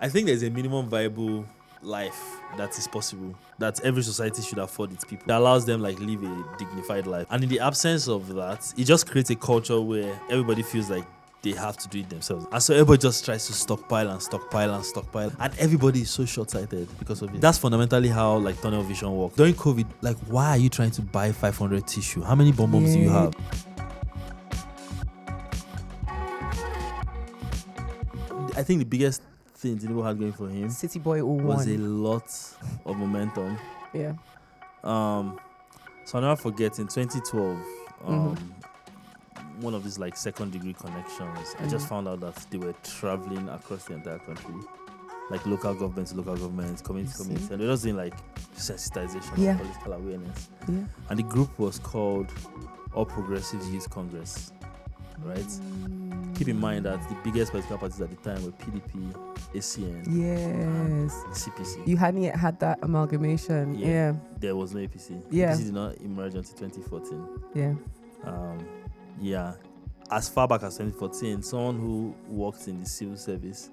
I think there's a minimum viable life that is possible, that every society should afford its people, that allows them like live a dignified life. And in the absence of that, it just creates a culture where everybody feels like they have to do it themselves. And so everybody just tries to stockpile. And everybody is so short-sighted because of it. That's fundamentally how like tunnel vision works. During COVID, like why are you trying to buy 500 tissue? How many bombs do you have? I think the biggest thing Tinubu had going for him City Boy 01 was a lot of momentum. Yeah. So I'll never forget in 2012, one of these like second degree connections, I just found out that they were traveling across the entire country, like local government to local government, community to community, and they're just doing like sensitization and political awareness. Yeah. And the group was called All Progressives Youth Congress, right? Keep in mind that the biggest political parties at the time were PDP, ACN, and CPC. You hadn't yet had that amalgamation. Yeah. There was no APC. Yeah. APC did not emerge until 2014. Yeah. As far back as 2014, someone who worked in the civil service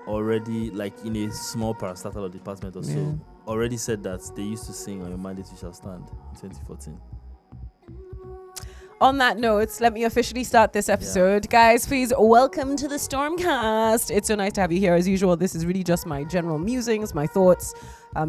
already, like in a small parastatal department or so, already said that they used to sing "On Your Mandate You Shall Stand" in 2014. On that note, let me officially start this episode. Guys, please welcome to the StormCast. It's so nice to have you here. As usual, this is really just my general musings, my thoughts.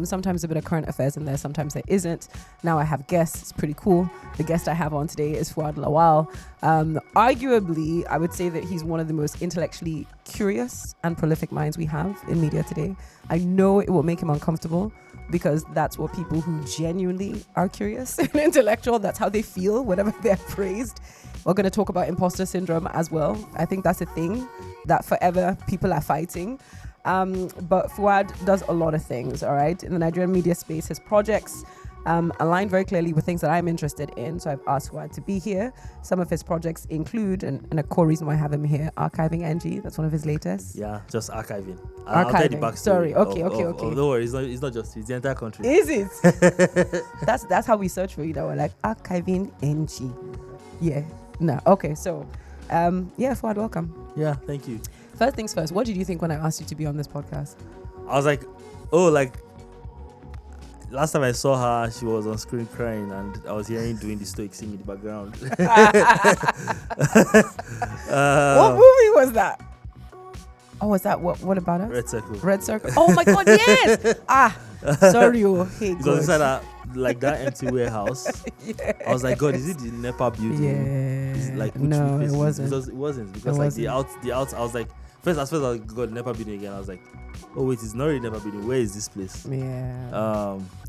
Sometimes a bit of current affairs in there, sometimes there isn't. Now I have guests. It's pretty cool. The guest I have on today is Fuad Lawal. Arguably, I would say that he's one of the most intellectually curious and prolific minds we have in media today. I know it will make him uncomfortable, because that's what people who genuinely are curious and intellectual, that's how they feel whenever they're praised. We're going to talk about imposter syndrome as well. I think that's a thing that forever people are fighting. But Fuad does a lot of things, all right? In the Nigerian media space, his projects align very clearly with things that I'm interested in. So I've asked Fuad to be here. Some of his projects include, and a core reason why I have him here, Archiving.ng. That's one of his latest. Yeah, just archiving. I'll tell you the backstory. Okay. Don't worry, it's not just it's the entire country. Is it? That's how we search for you now. We're like Archiving.ng. Yeah. No. Okay. So, Fuad, welcome. Yeah, thank you. First things first. What did you think when I asked you to be on this podcast? I was like, last time I saw her, she was on screen crying, and I was hearing doing the stoic sing in the background. What movie was that? Oh, was that what about her? Red Circle. Red Circle. Oh my God, yes. Sorry. Hey, it was inside that empty warehouse. I was like, God, is it the NEPA building? Yeah. No, it wasn't. It wasn't because the out. I was like, first I was like, God, NEPA building again. I was like, oh wait, it's not really NEPA building. Where is this place? Yeah.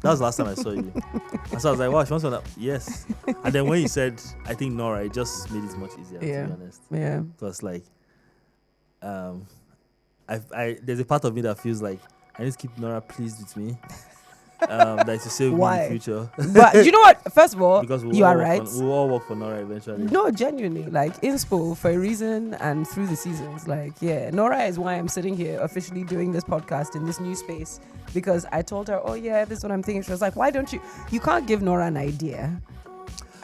That was the last time I saw you. And so I was like, wow, she wants to. Yes. And then when you said, I think Nora, it just made it much easier. To be honest. Yeah. Because like, there's a part of me that feels like I need to keep Nora pleased with me. That is to save me in the future. But you know what? First of all, because you are right. We'll all work for Nora eventually. No, genuinely, like inspo for a reason and through the seasons. Like, Nora is why I'm sitting here officially doing this podcast in this new space, because I told her, this is what I'm thinking. She was like, why don't you can't give Nora an idea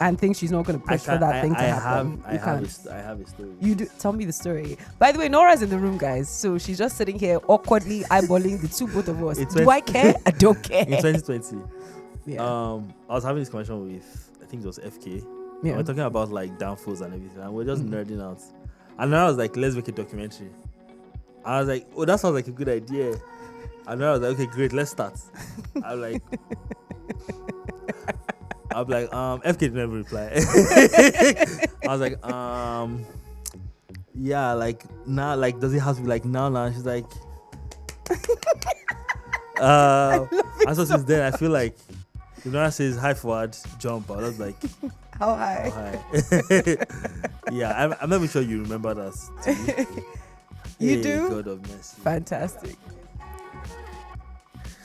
and think she's not going to push for that thing to happen. I have a story. You do. Tell me the story. By the way, Nora's in the room, guys. So she's just sitting here awkwardly eyeballing both of us. Do I care? I don't care. In 2020, I was having this conversation with, I think it was FK. Yeah. We're talking about like downfalls and everything, and we're just nerding out. And then I was like, let's make a documentary. I was like, oh, that sounds like a good idea. And then I was like, okay, great, let's start. I'm like, FK didn't ever reply. I was like, now, like, does it have to be like now? She's like, and so since then, I feel like, if Nora says, hi, Fuad, jump. I was like, how high? Yeah, I'm not even sure you remember that. You do? God of mercy. Fantastic.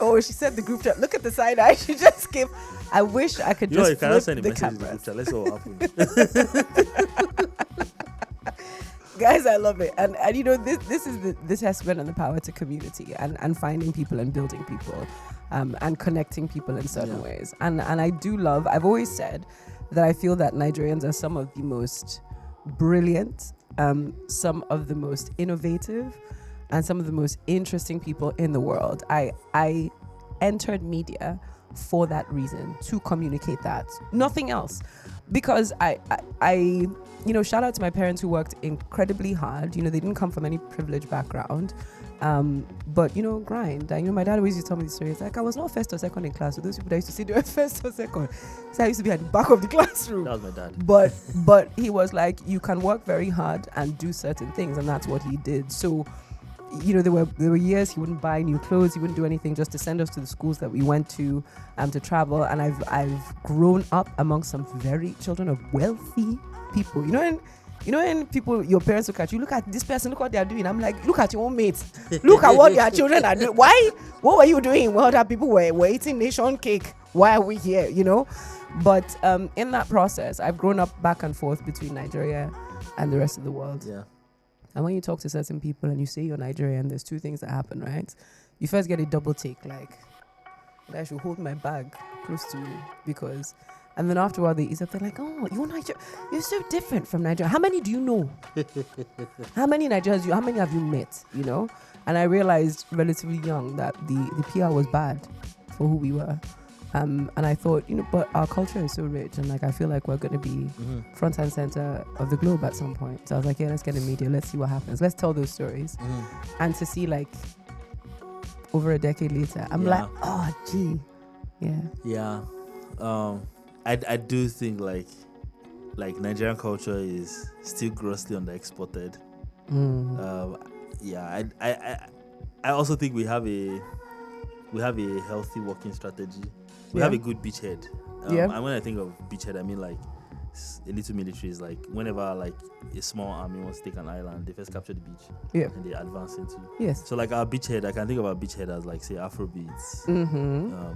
Oh, she said the group chat. Look at the side eye. She just gave. I wish I could just flip send a the message camera. in the group chat. Let's see what happens. Guys, I love it. And you know, this has been on the power to community and finding people and building people and connecting people in certain ways. And I do love, I've always said that I feel that Nigerians are some of the most brilliant, some of the most innovative, and some of the most interesting people in the world. I entered media for that reason, to communicate that, nothing else, because I shout out to my parents who worked incredibly hard. They didn't come from any privileged background, but grind. My dad always used to tell me the story. It's like I was not first or second in class, so those people that used to say they were first or second, so I used to be at the back of the classroom. That was my dad. But he was like, you can work very hard and do certain things, and that's what he did. So there were years he wouldn't buy new clothes, he wouldn't do anything, just to send us to the schools that we went to travel. And I've grown up among some very children of wealthy people. And people, your parents look at you, look at this person, look what they are doing. I'm like, look at your own mates, look at what their children are doing. Why? What were you doing? Well, that people were eating nation cake. Why are we here? But in that process, I've grown up back and forth between Nigeria and the rest of the world. Yeah. And when you talk to certain people and you say you're Nigerian, there's two things that happen, right? You first get a double take, like, I should hold my bag close to you because... And then after a while, they ease up. They're like, oh, you're Nigeria. You're so different from Nigeria. How many do you know? How many Nigerians how many have you met, And I realized relatively young that the PR was bad for who we were. And I thought, but our culture is so rich, and I feel like we're going to be front and center of the globe at some point. So I was like, yeah, let's get in media. Let's see what happens. Let's tell those stories. And to see over a decade later, I'm like, oh, gee. Yeah. Yeah. I do think like Nigerian culture is still grossly underexported. I also think we have a healthy working strategy. We have a good beachhead. And when I think of beachhead, I mean a little military is whenever a small army wants to take an island, they first capture the beach. Yeah. And they advance into. Yes. So our beachhead, I can think of our beachhead as say Afrobeats,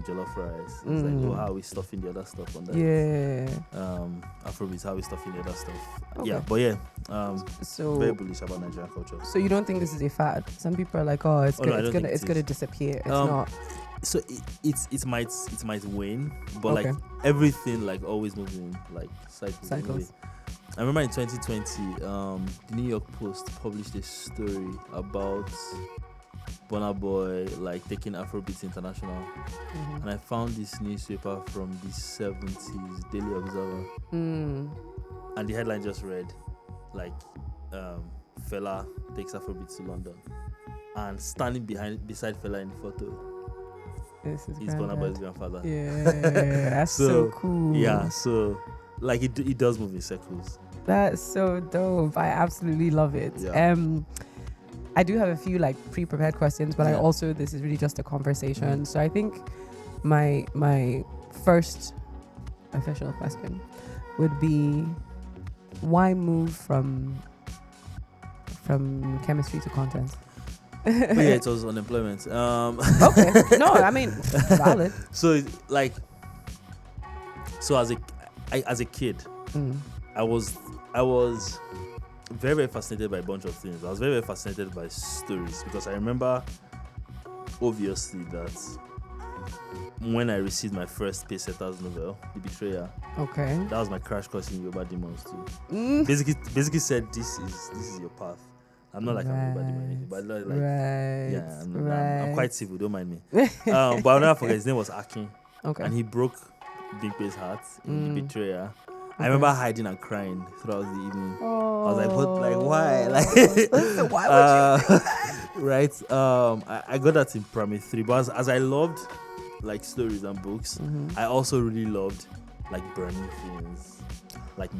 jollof rice. It's how are we stuffing the other stuff on that? Yeah. Afrobeats, how are we stuffing the other stuff? Okay. Yeah, but so very bullish about Nigerian culture. So you don't think this is a fad? Some people are like, oh, it's gonna disappear. It's not. So it might wane, but everything everything always moving cycles. I remember in 2020, the New York Post published a story about Burna Boy taking Afrobeats international, and I found this newspaper from the 70s, Daily Observer, and the headline just read Fela takes Afrobeats to London, and standing beside Fela in the photo. He's Burna Boy's grandfather. Yeah, that's so cool. Yeah, so it does move in circles. That's so dope. I absolutely love it. Yeah. I do have a few pre-prepared questions, but this is really just a conversation. So I think my first official question would be, why move from chemistry to content? It was unemployment. Okay. No, I mean, valid. So as a kid, I was very, very fascinated by a bunch of things. I was very, very fascinated by stories because I remember obviously that when I received my first Paysetters novel, The Betrayer. Okay. That was my crash course in Yoruba Demons too. Basically said this is your path. I'm not I'm Yoruba Demon, but I'm quite civil. Don't mind me. But I'll never forget. His name was Akin. Okay. And he broke Big Pay's heart in The Betrayer. I remember hiding and crying throughout the evening. Oh. I was why? Why would you do that? Right. I got that in primary 3. But as I loved stories and books, I also really loved burning things,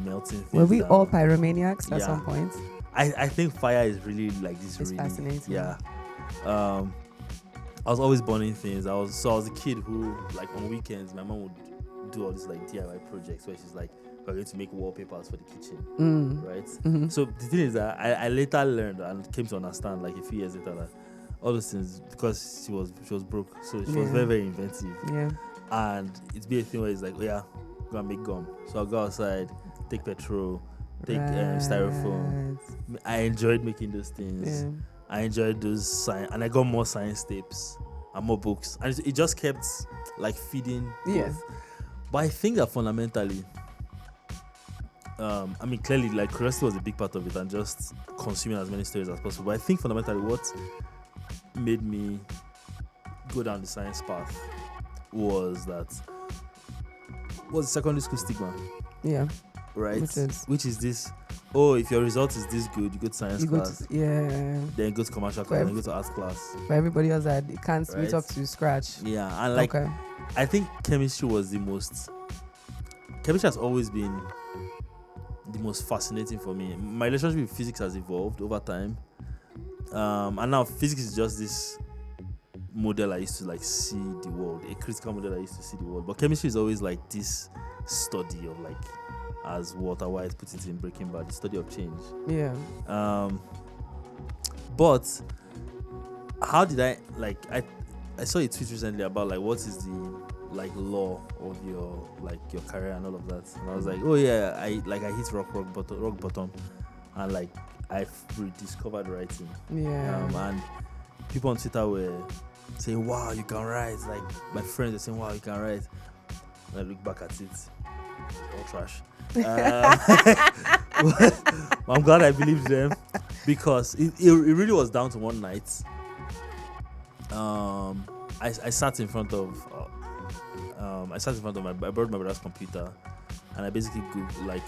melting things. Were we down. all pyromaniacs at some point? I think fire is really this. It's really fascinating. Yeah. I was always burning things. I was a kid who on weekends my mom would do all these DIY projects where she's we're going to make wallpapers for the kitchen, right? Mm-hmm. So the thing is that I later learned and came to understand a few years later that all those things, because she was broke, so she was very, very inventive. Yeah. And it'd be a thing where it's go and make gum. So I'll go outside, take petrol, take styrofoam. I enjoyed making those things. Yeah. I enjoyed those science, and I got more science tapes and more books, and it just kept feeding. Yes. But I think that fundamentally, I mean, clearly, like, curiosity was a big part of it and just consuming as many stories as possible. But I think fundamentally what made me go down the science path was the secondary school stigma, Yeah. right? Which is this, oh, if your result is this good, you go to science class. Then you go to commercial class, then you go to arts class. For everybody else that can't meet up to scratch. Yeah, and like, I think chemistry has always been the most fascinating for me. My relationship with physics has evolved over time. And now physics is just this model I used to like see the world, a critical model I used to see the world. But chemistry is always like this study of, like, as Walter White puts it in Breaking Bad, the study of change. Yeah. But how did I saw a tweet recently about like what is the like law of your career and all of that, and I was like, oh yeah, I hit rock bottom, and like I've rediscovered writing. Yeah. And people on Twitter were saying, wow, you can write. Like, my friends were saying, wow, you can write. And I look back at it, it's all trash. I'm glad I believed them, because it really was down to one night. I sat in front of I borrowed my brother's computer, and I basically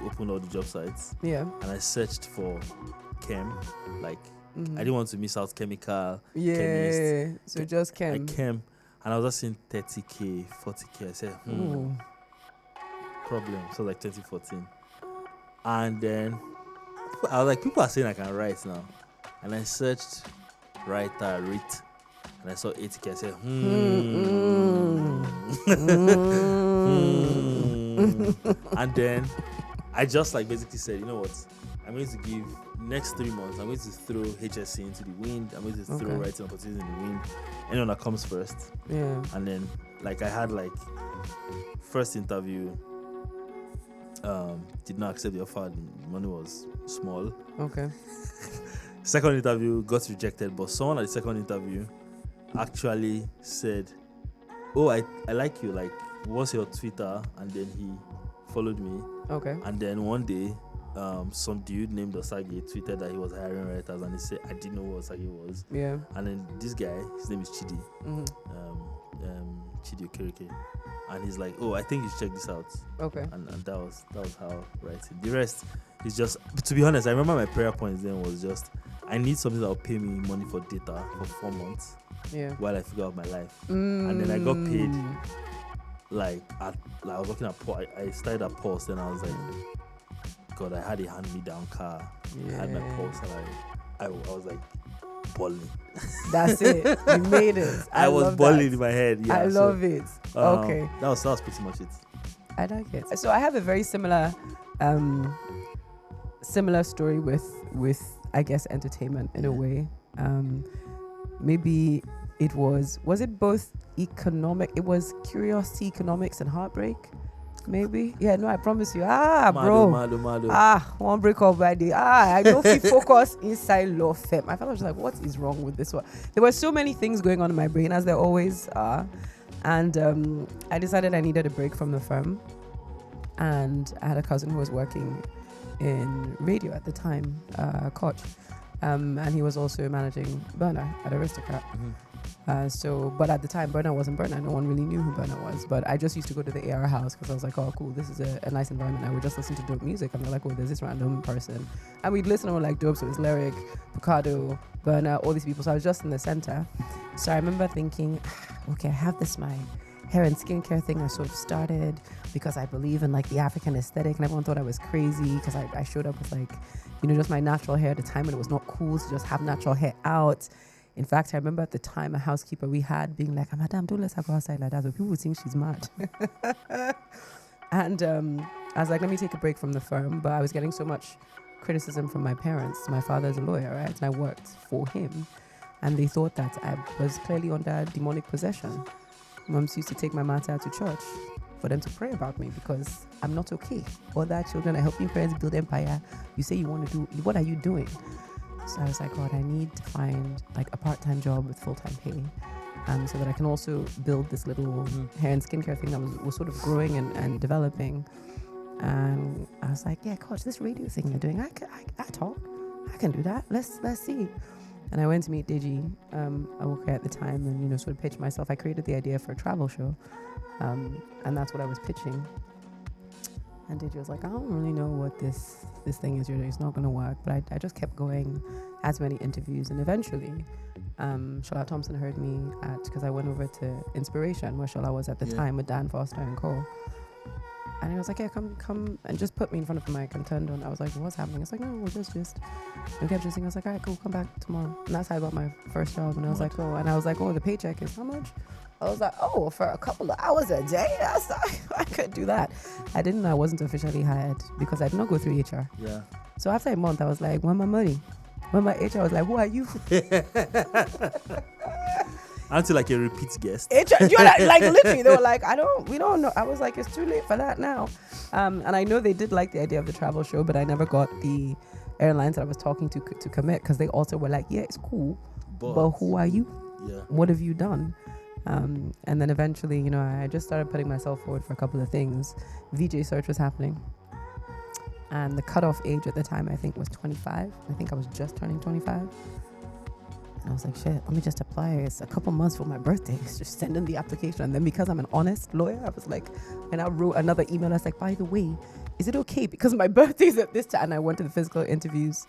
opened all the job sites. Yeah. And I searched for chem, like, I didn't want to miss out chemical. Yeah. Chemist. So just chem. Chem, and I was just seeing 30K, 40K. I said, problem. So like 2014, and then I was like, people are saying I can write now, and I searched writer, read, and I saw 80K. I said, and then I just like basically said, you know what? I'm going to give next 3 months. I'm going to throw HSC into the wind. I'm going to throw writing opportunities in the wind. Anyone that comes first. Yeah. And then like I had like first interview. Did not accept the offer. The money was small. Okay. Second interview got rejected, but someone at the second interview actually said, oh, I like you, like, what's your Twitter? And then he followed me. Okay. And then one day some dude named Osage tweeted that he was hiring writers, and he said, I didn't know what Osage was. Yeah. And then this guy, his name is Chidi. Chidi Okereke. And he's like, oh, I think you should check this out. Okay. And that was how writing. The rest is just, to be honest, I remember my prayer points then was just, I need something that will pay me money for data for 4 months. Yeah. While I figure out my life. And then I got paid, I was working at I started at Pulse, then I was like, God, I had a hand-me-down car. I had my Pulse, and I was like, balling. That's it. You made it. I was balling in my head. Yeah, I love it. Okay. That was pretty much it. I like it. So I have a very similar story with I guess entertainment in a way. Maybe it was it both economic? It was curiosity, economics, and heartbreak. Maybe. Yeah, no, I promise you. Bro. Mado. One break up by day. I don't feel focus inside law firm. I felt like, what is wrong with this one? There were so many things going on in my brain, as there always are. And I decided I needed a break from the firm. And I had a cousin who was working in radio at the time, Koch. And he was also managing Burner at Aristocrat. But at the time, Burner wasn't Burner. No one really knew who Burner was. But I just used to go to the AR house because I was like, oh, cool, this is a nice environment. I would just listen to dope music. And they're like, oh, there's this random person. And we'd listen to like dope. So it's Lyric, Picado, Burner, all these people. So I was just in the center. So I remember thinking, okay, I have this, my hair and skincare thing I sort of started because I believe in like the African aesthetic, and everyone thought I was crazy because I showed up with like, just my natural hair at the time, and it was not cool to just have natural hair out. In fact, I remember at the time a housekeeper we had being like, Madam, don't let her go outside like that. So people would think she's mad. And I was like, let me take a break from the firm. But I was getting so much criticism from my parents. My father's a lawyer, right? And I worked for him. And they thought that I was clearly under demonic possession. Moms used to take my matter to church for them to pray about me because I'm not okay. Other children are helping parents build empire. You say you want to do, what are you doing? So I was like, God, I need to find like a part-time job with full-time pay, so that I can also build this little hair and skincare thing that was sort of growing and developing. And I was like, yeah, coach, this radio thing you're doing, I talk. I can do that. Let's see. And I went to meet Digi, okay, at the time, and, you know, sort of pitched myself. I created the idea for a travel show. And that's what I was pitching. And Digi was like, I don't really know what this thing is you're doing. It's not going to work. But I just kept going, as many interviews. And eventually, Shola Thompson heard me because I went over to Inspiration, where Shola was at the time with Dan Foster and Co. And he was like, yeah, come and just put me in front of the mic and turned on. I was like, what's happening? It's like, no, we'll just. We kept just I was like, all right, cool, come back tomorrow. And that's how I got my first job. And I was like, oh, the paycheck is how much? I was like, oh, for a couple of hours a day? I could do that. I wasn't officially hired because I did not go through HR. Yeah. So after a month, I was like, when my money? When my HR was like, who are you? Until like a repeat guest. HR, like literally, they were like, we don't know. I was like, it's too late for that now. And I know they did like the idea of the travel show, but I never got the airlines that I was talking to commit, because they also were like, yeah, it's cool, but who are you? Yeah. What have you done? And then eventually, you know, I just started putting myself forward for a couple of things. VJ search was happening. And the cutoff age at the time, I think, was 25. I think I was just turning 25. And I was like, shit, let me just apply. It's a couple months for my birthday. It's just send in the application. And then because I'm an honest lawyer, I was like, and I wrote another email. I was like, by the way, is it okay? Because my birthday's at this time. And I went to the physical interviews,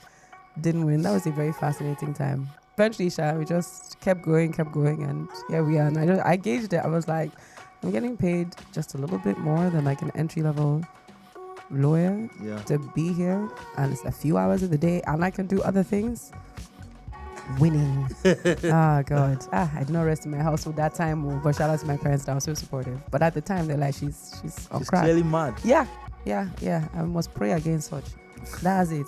didn't win. That was a very fascinating time. Eventually, we just kept going. And here we are. And I gauged it. I was like, I'm getting paid just a little bit more than like an entry-level lawyer to be here. And it's a few hours of the day. And I can do other things. Winning. Oh God. I did not rest in my household that time, but shout out to my parents that were so supportive. But at the time they're like, she's on crack. Clearly mad. Yeah. I must pray against such. That's it.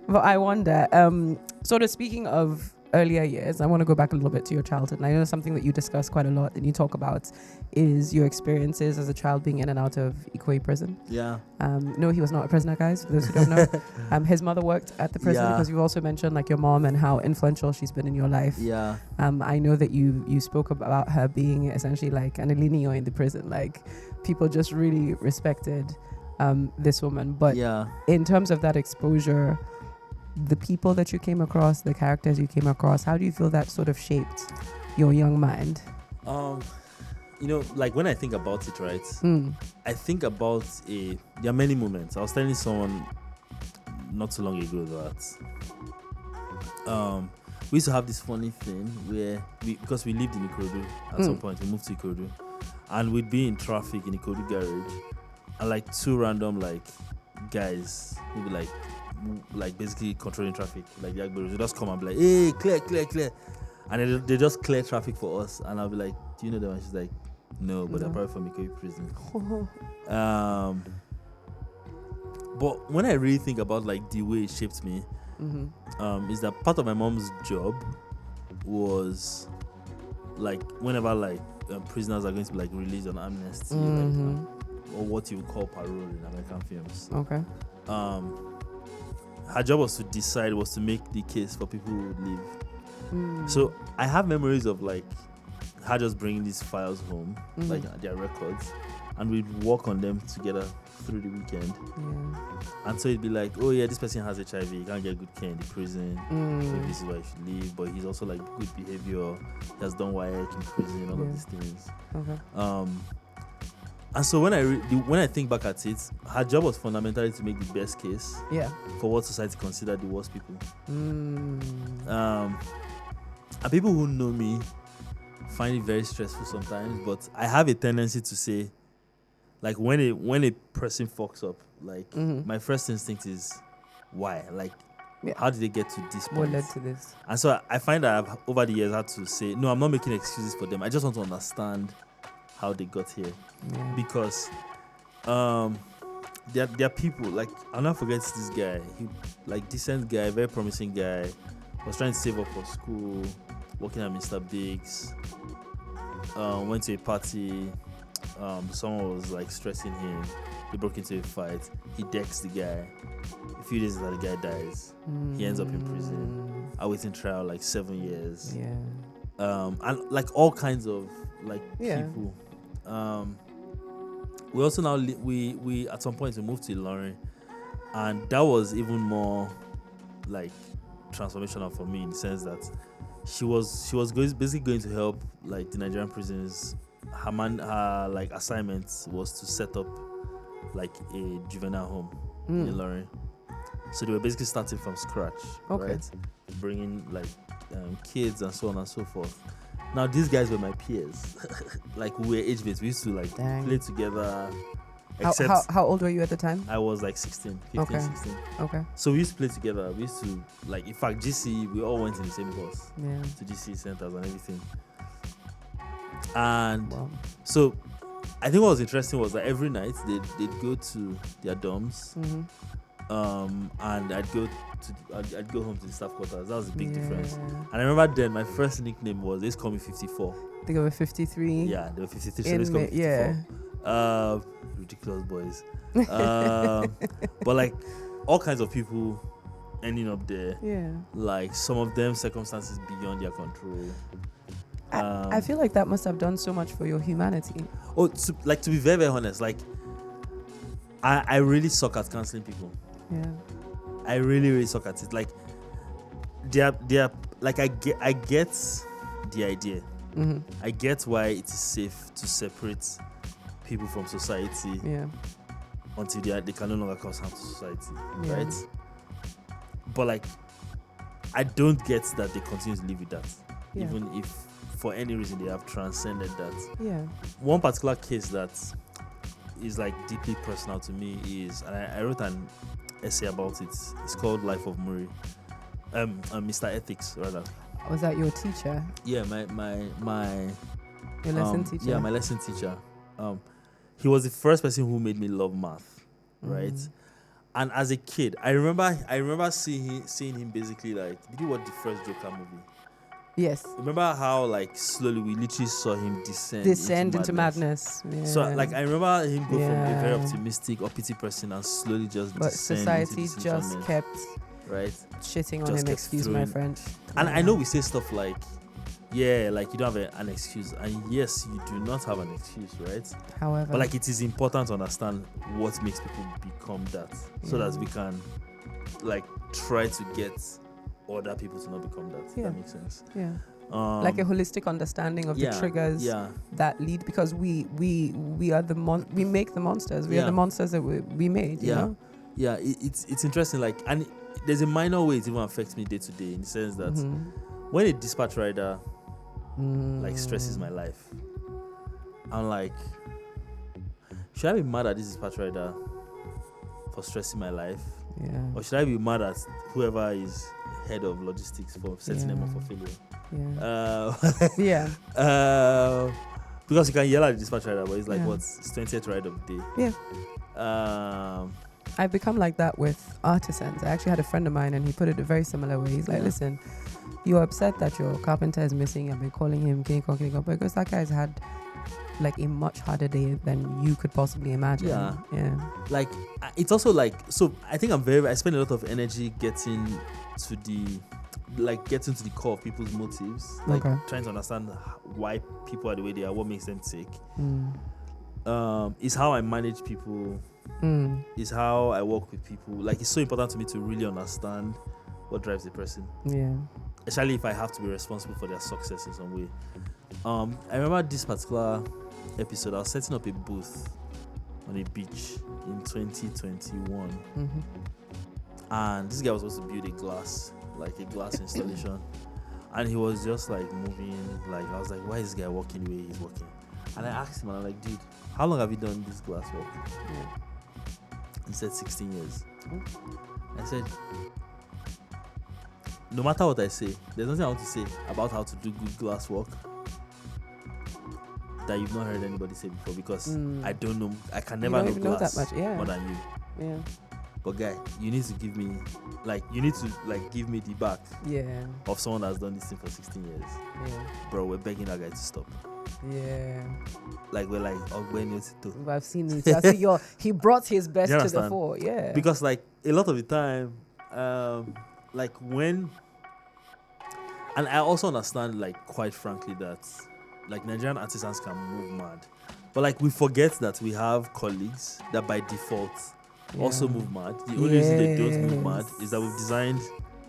But I wonder, sort of speaking of earlier years, I want to go back a little bit to your childhood. And I know something that you discuss quite a lot and you talk about is your experiences as a child being in and out of Ikoyi prison. Yeah. No, he was not a prisoner, guys, for those who don't know. His mother worked at the prison, because you've also mentioned like your mom and how influential she's been in your life. Yeah. I know that you spoke about her being essentially like an Elinio in the prison. Like, people just really respected this woman. But in terms of that exposure, the people that you came across, the characters you came across, how do you feel that sort of shaped your young mind? You know, like when I think about it, right? I think about there are many moments. I was telling someone not so long ago that we used to have this funny thing where because we lived in Ikorodu at some point, we moved to Ikorodu, and we'd be in traffic in Ikorodu garage, and like two random like guys would be like basically controlling traffic, like the Agberos, they just come and be like, hey, clear, and they just clear traffic for us, and I'll be like, do you know them? And she's like, no, but they're probably from Ikoyi prison. But when I really think about like the way it shaped me, is that part of my mom's job was like whenever like prisoners are going to be like released on amnesty, like, or what you would call parole in American films. Okay. Her job was to make the case for people who would leave. So I have memories of like her just bringing these files home, like their records, and we'd work on them together through the weekend. And so it'd be like, oh yeah, this person has HIV, he can't get good care in the prison, so this is why he should leave, but he's also like good behavior, he has done work in prison, all of these things. And so when I think back at it, her job was fundamentally to make the best case for what society considered the worst people. And people who know me find it very stressful sometimes, but I have a tendency to say, like when a person fucks up, like my first instinct is why? Like how did they get to this point? What led to this? And so I find that I've over the years had to say, no, I'm not making excuses for them. I just want to understand how they got here. Because there are people, like, I'll not forget this guy. He like decent guy, very promising guy, was trying to save up for school, working at Mr. Biggs, went to a party, someone was like stressing him, they broke into a fight, he decks the guy, a few days later the guy dies, he ends up in prison, awaiting trial like 7 years, and like all kinds of like people. we also now we at some point we moved to Ilorin, and that was even more like transformational for me in the sense that she was basically going to help like the Nigerian prisons. Her like assignment was to set up like a juvenile home in Ilorin. So they were basically starting from scratch, right? Bringing like kids and so on and so forth. Now these guys were my peers. Like we were age mates. We used to like play together. How old were you at the time? I was like 16, 15, 16. Okay. So we used to play together. We used to like, in fact, GC, we all went in the same bus to GC centers and everything. And so I think what was interesting was that every night they'd go to their dorms, and I'd go home to the staff quarters. That was a big difference. And I remember then my first nickname was, they used to call me 54. I think they were 53. Yeah, they were 53. So they used to call me 54. Ridiculous boys. But like all kinds of people ending up there. Yeah. Like some of them circumstances beyond their control. I feel like that must have done so much for your humanity. Oh, to be very, very honest, like I really suck at counseling people. Yeah. I really, really suck at it. Like they're like I get the idea. I get why it is safe to separate people from society. Yeah. Until they can no longer cause harm to society, right? But like, I don't get that they continue to live with that, even if for any reason they have transcended that. Yeah. One particular case that is like deeply personal to me is, and I wrote an essay about it. It's called Life of Murray, Mr. Ethics rather. Was that your teacher? Yeah, my your lesson teacher. Yeah, my lesson teacher. He was the first person who made me love math, right? And as a kid, I remember seeing him basically like, did you watch the first Joker movie? Yes. Remember how like slowly we literally saw him descend into madness. Yeah. So like I remember him go from a very optimistic, uppity person and slowly just but descend society into just kept shitting on him. Excuse my French. And I know we say stuff like, yeah, like you don't have an excuse, and yes, you do not have an excuse, right? However, but like it is important to understand what makes people become that, so that we can like try to get other people to not become that. That makes sense. Yeah. Like a holistic understanding of the triggers that lead, because we are we make the monsters. We are the monsters that we made. You know? Yeah. It's interesting. Like, and there's a minor way it even affects me day to day, in the sense that when a dispatch rider like stresses my life, I'm like, should I be mad at this dispatch rider for stressing my life? Yeah. Or should I be mad at whoever is head of logistics for setting them up for failure? Because you can yell at the dispatch rider, but it's like, what's 20th ride of the day? Yeah. I've become like that with artisans. I actually had a friend of mine, and he put it a very similar way. He's like, listen, you're upset that your carpenter is missing. I've been calling him King Kong, because that guy's had like a much harder day than you could possibly imagine. Yeah. Like, it's also like, so I think I spend a lot of energy getting to the core of people's motives, like trying to understand why people are the way they are, what makes them tick. Is how I manage people, is how I work with people. Like, it's so important to me to really understand what drives a person. Yeah. Especially if I have to be responsible for their success in some way. I remember this particular episode, I was setting up a booth on a beach in 2021. And this guy was supposed to build a glass installation. And he was just like moving, like, I was like, why is this guy walking the way he's walking? And I asked him, and I'm like, dude, how long have you done this glass work? He said 16 years. I said, no matter what I say, there's nothing I want to say about how to do good glass work that you've not heard anybody say before, because I don't know. I can never know glass that much, more than you. Yeah. But guy, you need to give me, give me the back of someone that's done this thing for 16 years. Yeah. Bro, we're begging that guy to stop. Yeah. Like, we're like, oh, when is it? I've seen it. I see he brought his best to the fore. Yeah. Because like a lot of the time, like when, and I also understand, like, quite frankly, that like Nigerian artisans can move mad, But like we forget that we have colleagues that by default also move mad. The only reason they don't move mad is that we've designed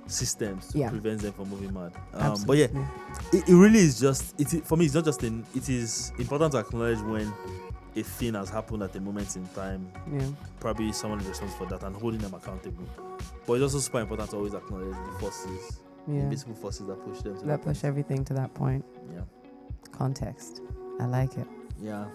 systems to prevent them from moving mad. But yeah, it really is just for me. It's not just it is important to acknowledge when a thing has happened at a moment in time. Yeah. Probably someone is responsible for that and holding them accountable. But it's also super important to always acknowledge the forces, the invisible forces that push them to that push everything to that point. Yeah. Context. I like it. Yeah.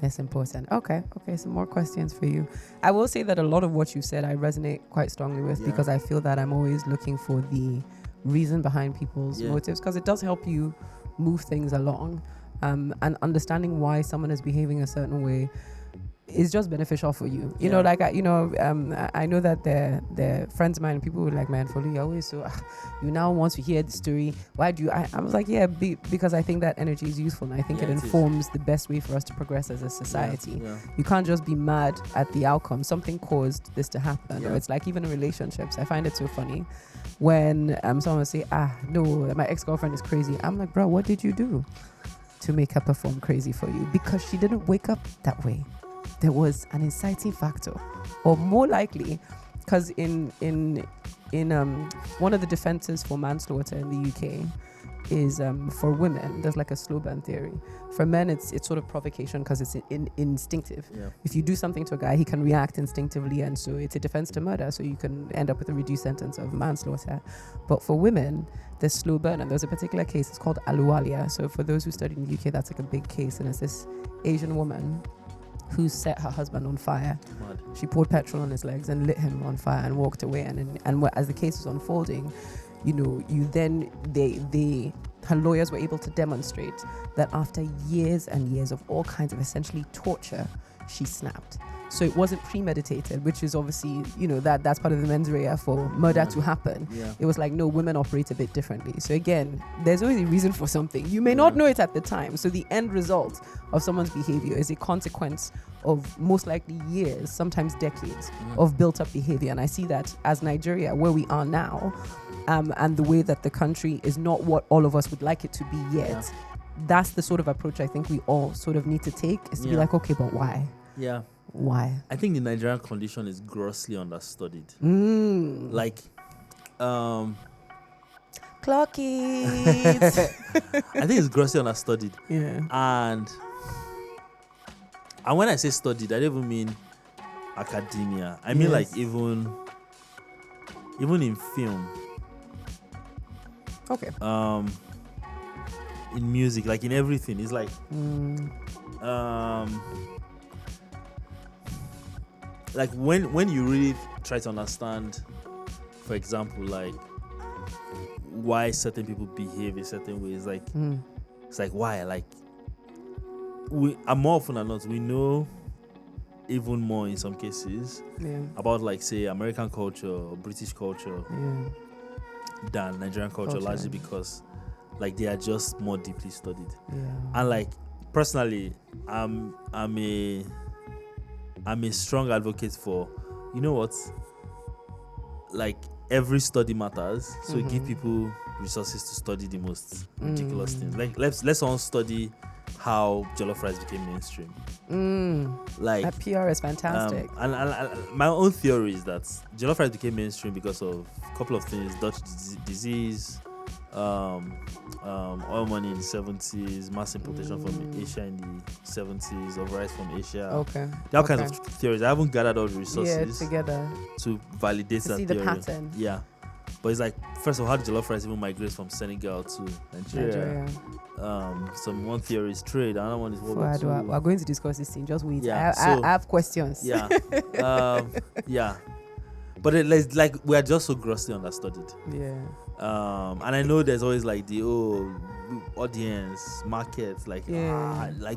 It's important. Okay, some more questions for you. I will say that a lot of what you said I resonate quite strongly with because I feel that I'm always looking for the reason behind people's motives, because it does help you move things along. And understanding why someone is behaving a certain way is just beneficial for you. You know, like, I know that they're friends of mine, and people were like, man, Folu, you always so, you now want to hear the story. Why do you? I was like, because I think that energy is useful, and I think it informs the best way for us to progress as a society. You can't just be mad at the outcome. Something caused this to happen. Or it's like even in relationships, I find it so funny when someone will say, no, my ex-girlfriend is crazy. I'm like, bro, what did you do to make her perform crazy for you? Because she didn't wake up that way. There was an inciting factor, or more likely, because in one of the defenses for manslaughter in the UK is for women, there's like a slow burn theory. For men, it's sort of provocation because it's instinctive. If you do something to a guy, he can react instinctively, and so it's a defense to murder, so you can end up with a reduced sentence of manslaughter. But for women, there's slow burn, and there's a particular case, it's called Aluwalia. So for those who studied in the UK, that's like a big case, and it's this Asian woman who set her husband on fire. Mad. She poured petrol on his legs and lit him on fire and walked away. And as the case was unfolding, her lawyers were able to demonstrate that after years and years of all kinds of essentially torture, she snapped. So it wasn't premeditated, which is obviously, that's part of the mens rea for murder to happen. It was like, no, women operate a bit differently. So again, there's always a reason for something. You may not know it at the time. So the end result of someone's behavior is a consequence of most likely years, sometimes decades of built up behavior. And I see that as Nigeria, where we are now, and the way that the country is not what all of us would like it to be yet. That's the sort of approach I think we all sort of need to take, is to be like, okay, but why? Yeah. Why? I think the Nigerian condition is grossly understudied. Like, clock it. I think it's grossly understudied. Yeah. And when I say studied, I don't even mean academia. I mean like even in film. Okay. In music, like in everything, it's like like when you really try to understand, for example, like why certain people behave a certain way, it's like why, like more often than not, we know even more in some cases about, like, say, American culture or British culture than Nigerian culture, largely because like they are just more deeply studied. And like personally, I'm a strong advocate for, you know what, like every study matters, so give people resources to study the most ridiculous things. Like let's all study how jollof rice became mainstream. Like that PR is fantastic. And my own theory is that jollof rice became mainstream because of a couple of things: Dutch disease, oil money in the 70s, mass importation from Asia in the 70s of rice from Asia. Okay. There are all kinds of theories. I haven't gathered all the resources together to validate that see theory. The pattern. Yeah. But it's like, first of all, how did jollof rice even migrate from Senegal to Nigeria? One theory is trade, another one is World War II. We're going to discuss this thing. Just wait. Yeah, I have questions. Yeah. But it's like we are just so grossly understudied. Yeah. And I know there's always like the audience, markets, like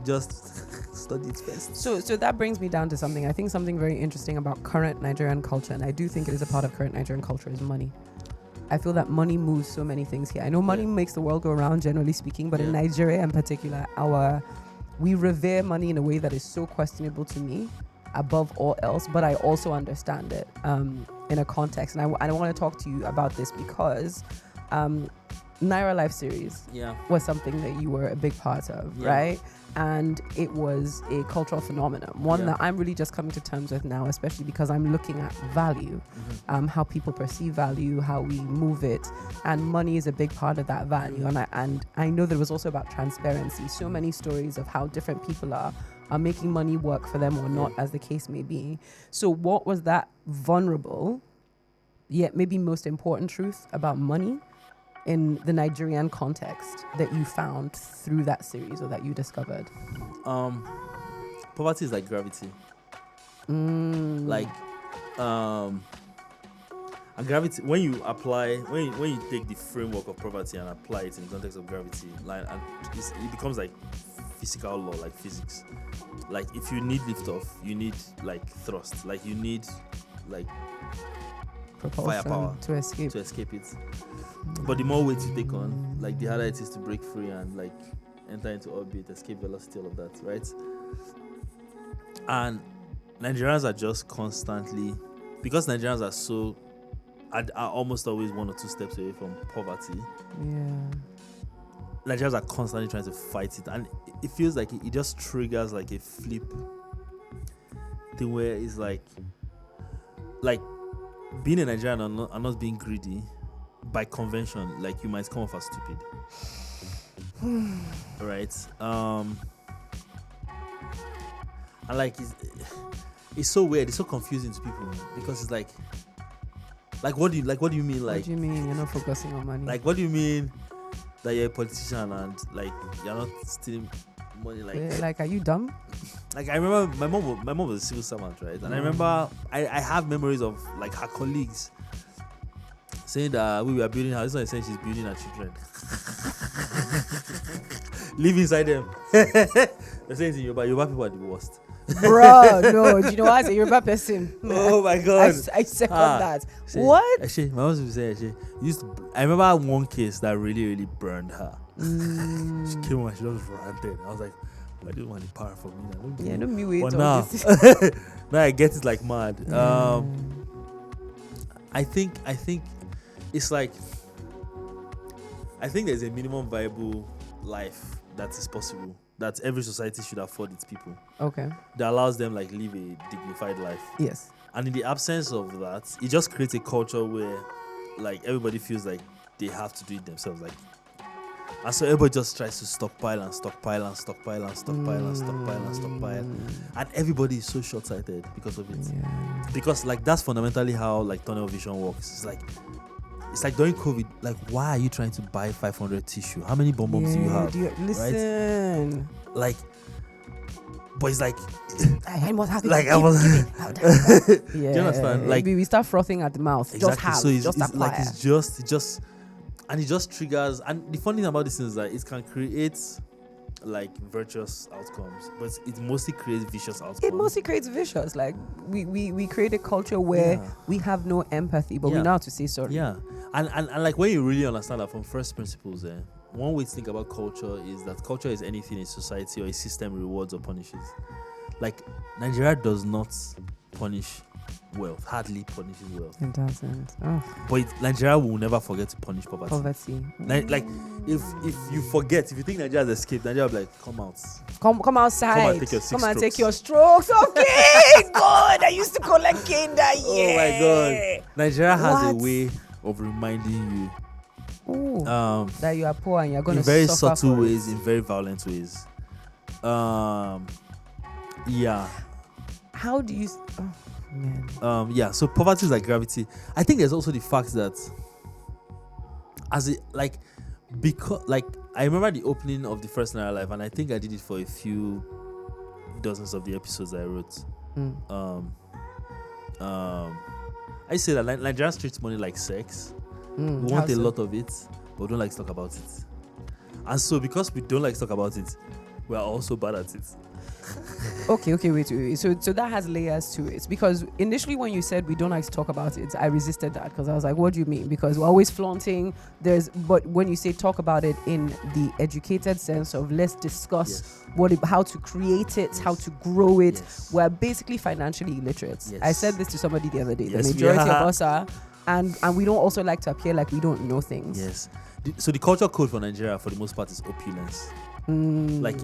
just study it first. So that brings me down to something. I think something very interesting about current Nigerian culture, and I do think it is a part of current Nigerian culture, is money. I feel that money moves so many things here. I know money makes the world go around, generally speaking, but in Nigeria in particular, we revere money in a way that is so questionable to me, above all else, but I also understand it in a context. And I want to talk to you about this because Naira Life series Yeah. was something that you were a big part of, Yeah. right? And it was a cultural phenomenon, one Yeah. that I'm really just coming to terms with now, especially because I'm looking at value, how people perceive value, how we move it, and money is a big part of that value. And I know that it was also about transparency. So many stories of how different people are making money work for them or not, as the case may be. So what was that vulnerable, yet maybe most important truth about money in the Nigerian context that you found through that series or that you discovered? Poverty is like gravity. Like, and gravity, when you take the framework of poverty and apply it in the context of gravity, like, and it becomes like physical law, like physics. Like, if you need lift off, you need like thrust, like you need like Propulsion firepower to escape. it. But the more weight you take on, like the harder it is to break free and like enter into orbit, escape velocity, all of that, right? And Nigerians are just constantly, because Nigerians are almost always 1 or 2 steps away from poverty. Yeah. Nigerians are constantly trying to fight it, and it feels like it just triggers like a flip thing where it's like being a Nigerian and not being greedy, by convention, like you might come off as stupid. Right? And like it's so weird, it's so confusing to people because it's like what do you mean, like What do you mean you're not focusing on money? like what do you mean that you're a politician and like you're not stealing money? Like, are you dumb? Like, I remember my mom was a civil servant, right? And I remember I have memories of like her colleagues saying that we were building her. This one is saying she's building her children. Live inside them. They're saying in Yoruba people are the worst. Bro, no. Do you know what? As a Yoruba person, Oh my god. I second that. Actually, What? Actually, my mom was saying I remember one case that really, really burned her. She came home and she just ranted. I was like, I didn't want the power for me. Yeah, no me wait. But all now, this. now I get it like mad. I think it's like, I think there's a minimum viable life that is possible, that every society should afford its people, Okay. that allows them like live a dignified life. Yes. And in the absence of that, it just creates a culture where like everybody feels like they have to do it themselves, like, and so everybody just tries to stockpile, and everybody is so short-sighted because of it. Yeah. Because like that's fundamentally how like tunnel vision works. It's like during COVID, like, why are you trying to buy 500 tissue? How many bombs do you have? Listen. Right? Like, but it's like, I must have it. like I was. Yeah. Do you understand? Like, we start frothing at the mouth. exactly. Just have. So it's just like acquire. and it just triggers. And the funny thing about this is that it can create like virtuous outcomes, but it mostly creates vicious outcomes. It mostly creates vicious. Like we create a culture where we have no empathy, but we know how to say sorry. Yeah, and like when you really understand that from first principles, one way to think about culture is that culture is anything a society or a system rewards or punishes. Like Nigeria does not punish wealth, hardly punishes wealth. It doesn't. Oh, But Nigeria will never forget to punish poverty. poverty. Like if you think Nigeria has escaped, Nigeria will be like, come out. Come outside. Come and take your 6 Come and strokes. take your strokes. Okay, good. I used to collect cane that year. Oh my god. Nigeria has a What? way of reminding Ooh, you that you are poor and you're going in to very suffer subtle for ways, it. in very violent ways. Yeah. How do you? Oh man. Yeah, so poverty is like gravity. I think there's also the fact that because I remember the opening of the first Naira Live, and I think I did it for a few dozens of the episodes I wrote. I say that Nigerians treat money like sex. We want a lot of it, but we don't like to talk about it. And so because we don't like to talk about it, we are also bad at it. Okay, wait. So that has layers to it, because initially when you said we don't like to talk about it, I resisted that because I was like, what do you mean? Because we're always flaunting. But when you say talk about it in the educated sense of let's discuss how to create it, how to grow it, we're basically financially illiterate. Yes. I said this to somebody the other day. Yes, the majority of us are, and we don't also like to appear like we don't know things. Yes. So the culture code for Nigeria, for the most part, is opulence. Like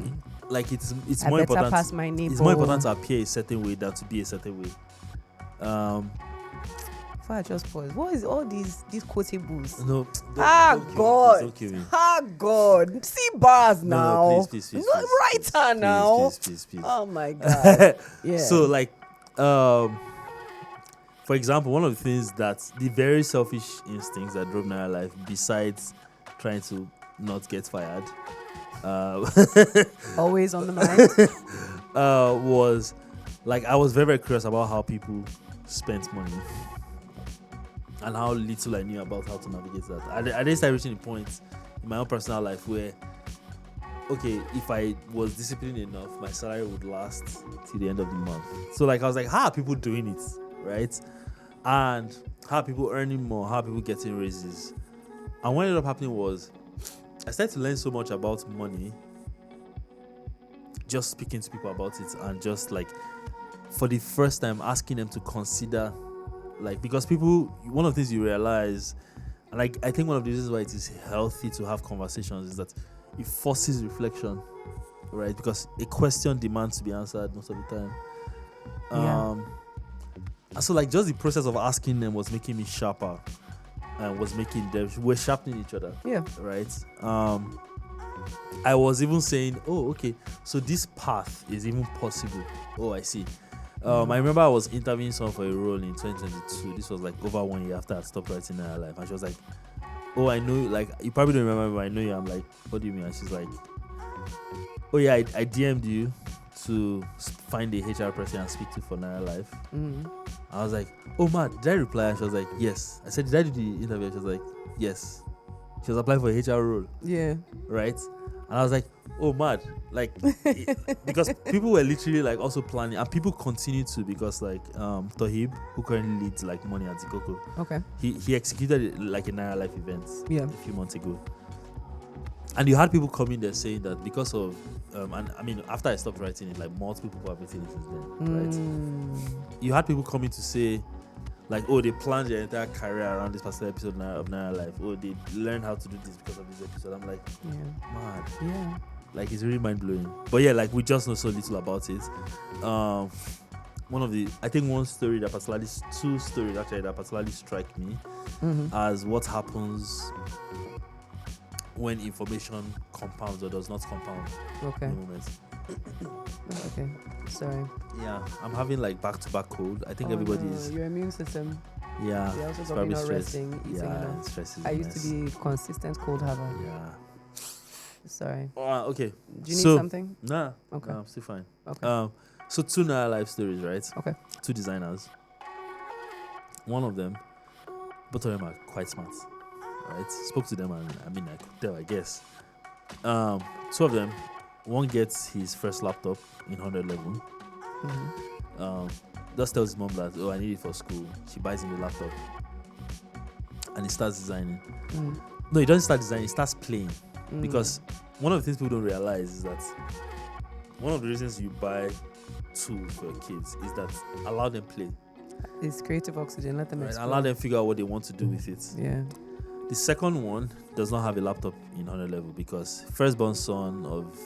it's I more better important. pass my neighbor. It's more important to appear a certain way than to be a certain way. Before I just pause, what is all these quotables? No. God. Don't kill me. God. See bars now. No, please. Writer now. Please. Oh my God. Yeah. So like, for example, one of the things that the very selfish instincts that drove Naira life, besides trying to not get fired, always on the mind, was like I was very, very curious about how people spent money and how little I knew about how to navigate that. I didn't start reaching a point in my own personal life where, okay, if I was disciplined enough, my salary would last till the end of the month. So like I was like, how are people doing it, right? And how are people earning more? How are people getting raises? And what ended up happening was I started to learn so much about money, just speaking to people about it, and just like for the first time asking them to consider, like, because people, one of the things you realize, and like I think one of the reasons why it is healthy to have conversations is that it forces reflection, right? Because a question demands to be answered most of the time. And so like just the process of asking them was making me sharper and was making them, we're sharpening each other. Yeah. Right. I was even saying, oh, okay, so this path is even possible. Oh, I see. I remember I was interviewing someone for a role in 2022. This was like over 1 year after I stopped writing in her life. And she was like, oh, I know, like, you probably don't remember, but I know you. I'm like, what do you mean? And she's like, oh yeah, I DM'd you to find a HR person and speak to for Naira Life. I was like, oh man, did I reply? And she was like, yes. I said, did I do the interview? She was like, yes. She was applying for a HR role. Yeah. Right? And I was like, oh mad. Like, because people were literally like also planning, and people continue to, because like Tohib, who currently leads like money at Zikoko, okay, he executed like a Naira Life event a few months ago. And you had people coming there saying that because of, and I mean, after I stopped writing it, like multiple people have written it since then, right? You had people coming to say, like, oh, they planned their entire career around this particular episode of Naira Life. Oh, they learned how to do this because of this episode. I'm like, mad. Yeah. Like, it's really mind blowing. But yeah, like, we just know so little about it. One story that particularly, two stories actually that particularly strike me as what happens when information compounds or does not compound. Okay. In the moment. Okay. Sorry. Yeah, I'm having like back-to-back cold. I think everybody is. Your immune system. Yeah. You're also it's probably probably not stress. resting, eating enough. Stress is I a used to be consistent cold haver. Yeah. Sorry. Okay. Do you need something? Nah. Okay. I'm still fine. Okay. So two Naira Life stories, right? Okay. Two designers. One of them, both of them are quite smart, right? Spoke to them and I mean I could tell, I guess. Two of them, one gets his first laptop in 100 level. Just tells his mom that, oh, I need it for school. She buys him the laptop. And he starts designing. No, he doesn't start designing, he starts playing. Because one of the things people don't realize is that one of the reasons you buy tools for your kids is that allow them play. It's creative oxygen, let them explore. Allow them figure out what they want to do with it. Yeah. The second one does not have a laptop in 100 level because firstborn son of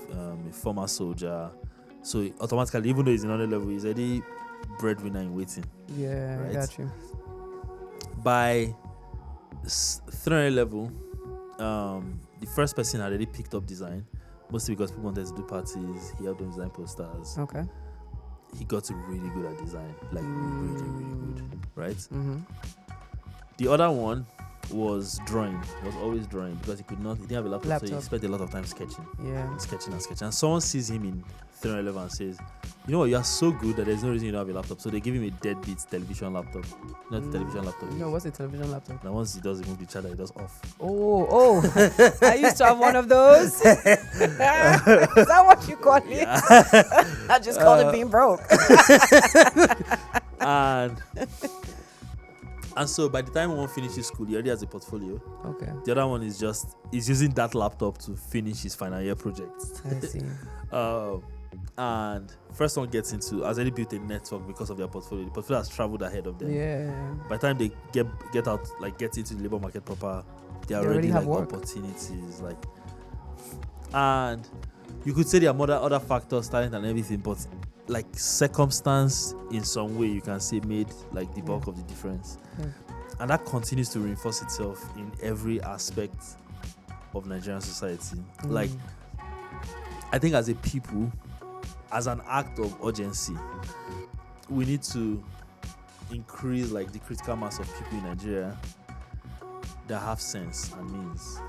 a former soldier, so automatically, even though he's in 100 level, he's already breadwinner in waiting. Yeah, right? I got you. By 300 level, the first person had already picked up design, mostly because people wanted to do parties. He helped them design posters. Okay. He got really good at design, like really, really good, right? The other one was always drawing because he didn't have a laptop, so he spent a lot of time sketching. Yeah. Sketching. And someone sees him in 311 and says, you know what, you are so good that there's no reason you don't have a laptop. So they give him a deadbeat television laptop. Not a television laptop. No, what's a television laptop? Now once he does remove the charger, he does off. Oh. I used to have one of those. Is that what you call it? Yeah. I just call it being broke. And so by the time one finishes school, he already has a portfolio. Okay. The other one is using that laptop to finish his final year project. I see. And first one has already built a network because of their portfolio. The portfolio has traveled ahead of them. Yeah. By the time they get out, like get into the labor market proper, the They already already have like work. opportunities, like, and you could say there are other factors, talent and everything, but like circumstance in some way you can say made like the bulk of the difference. Yeah. And that continues to reinforce itself in every aspect of Nigerian society. Like, I think as a people, as an act of urgency, we need to increase like the critical mass of people in Nigeria that have sense and means,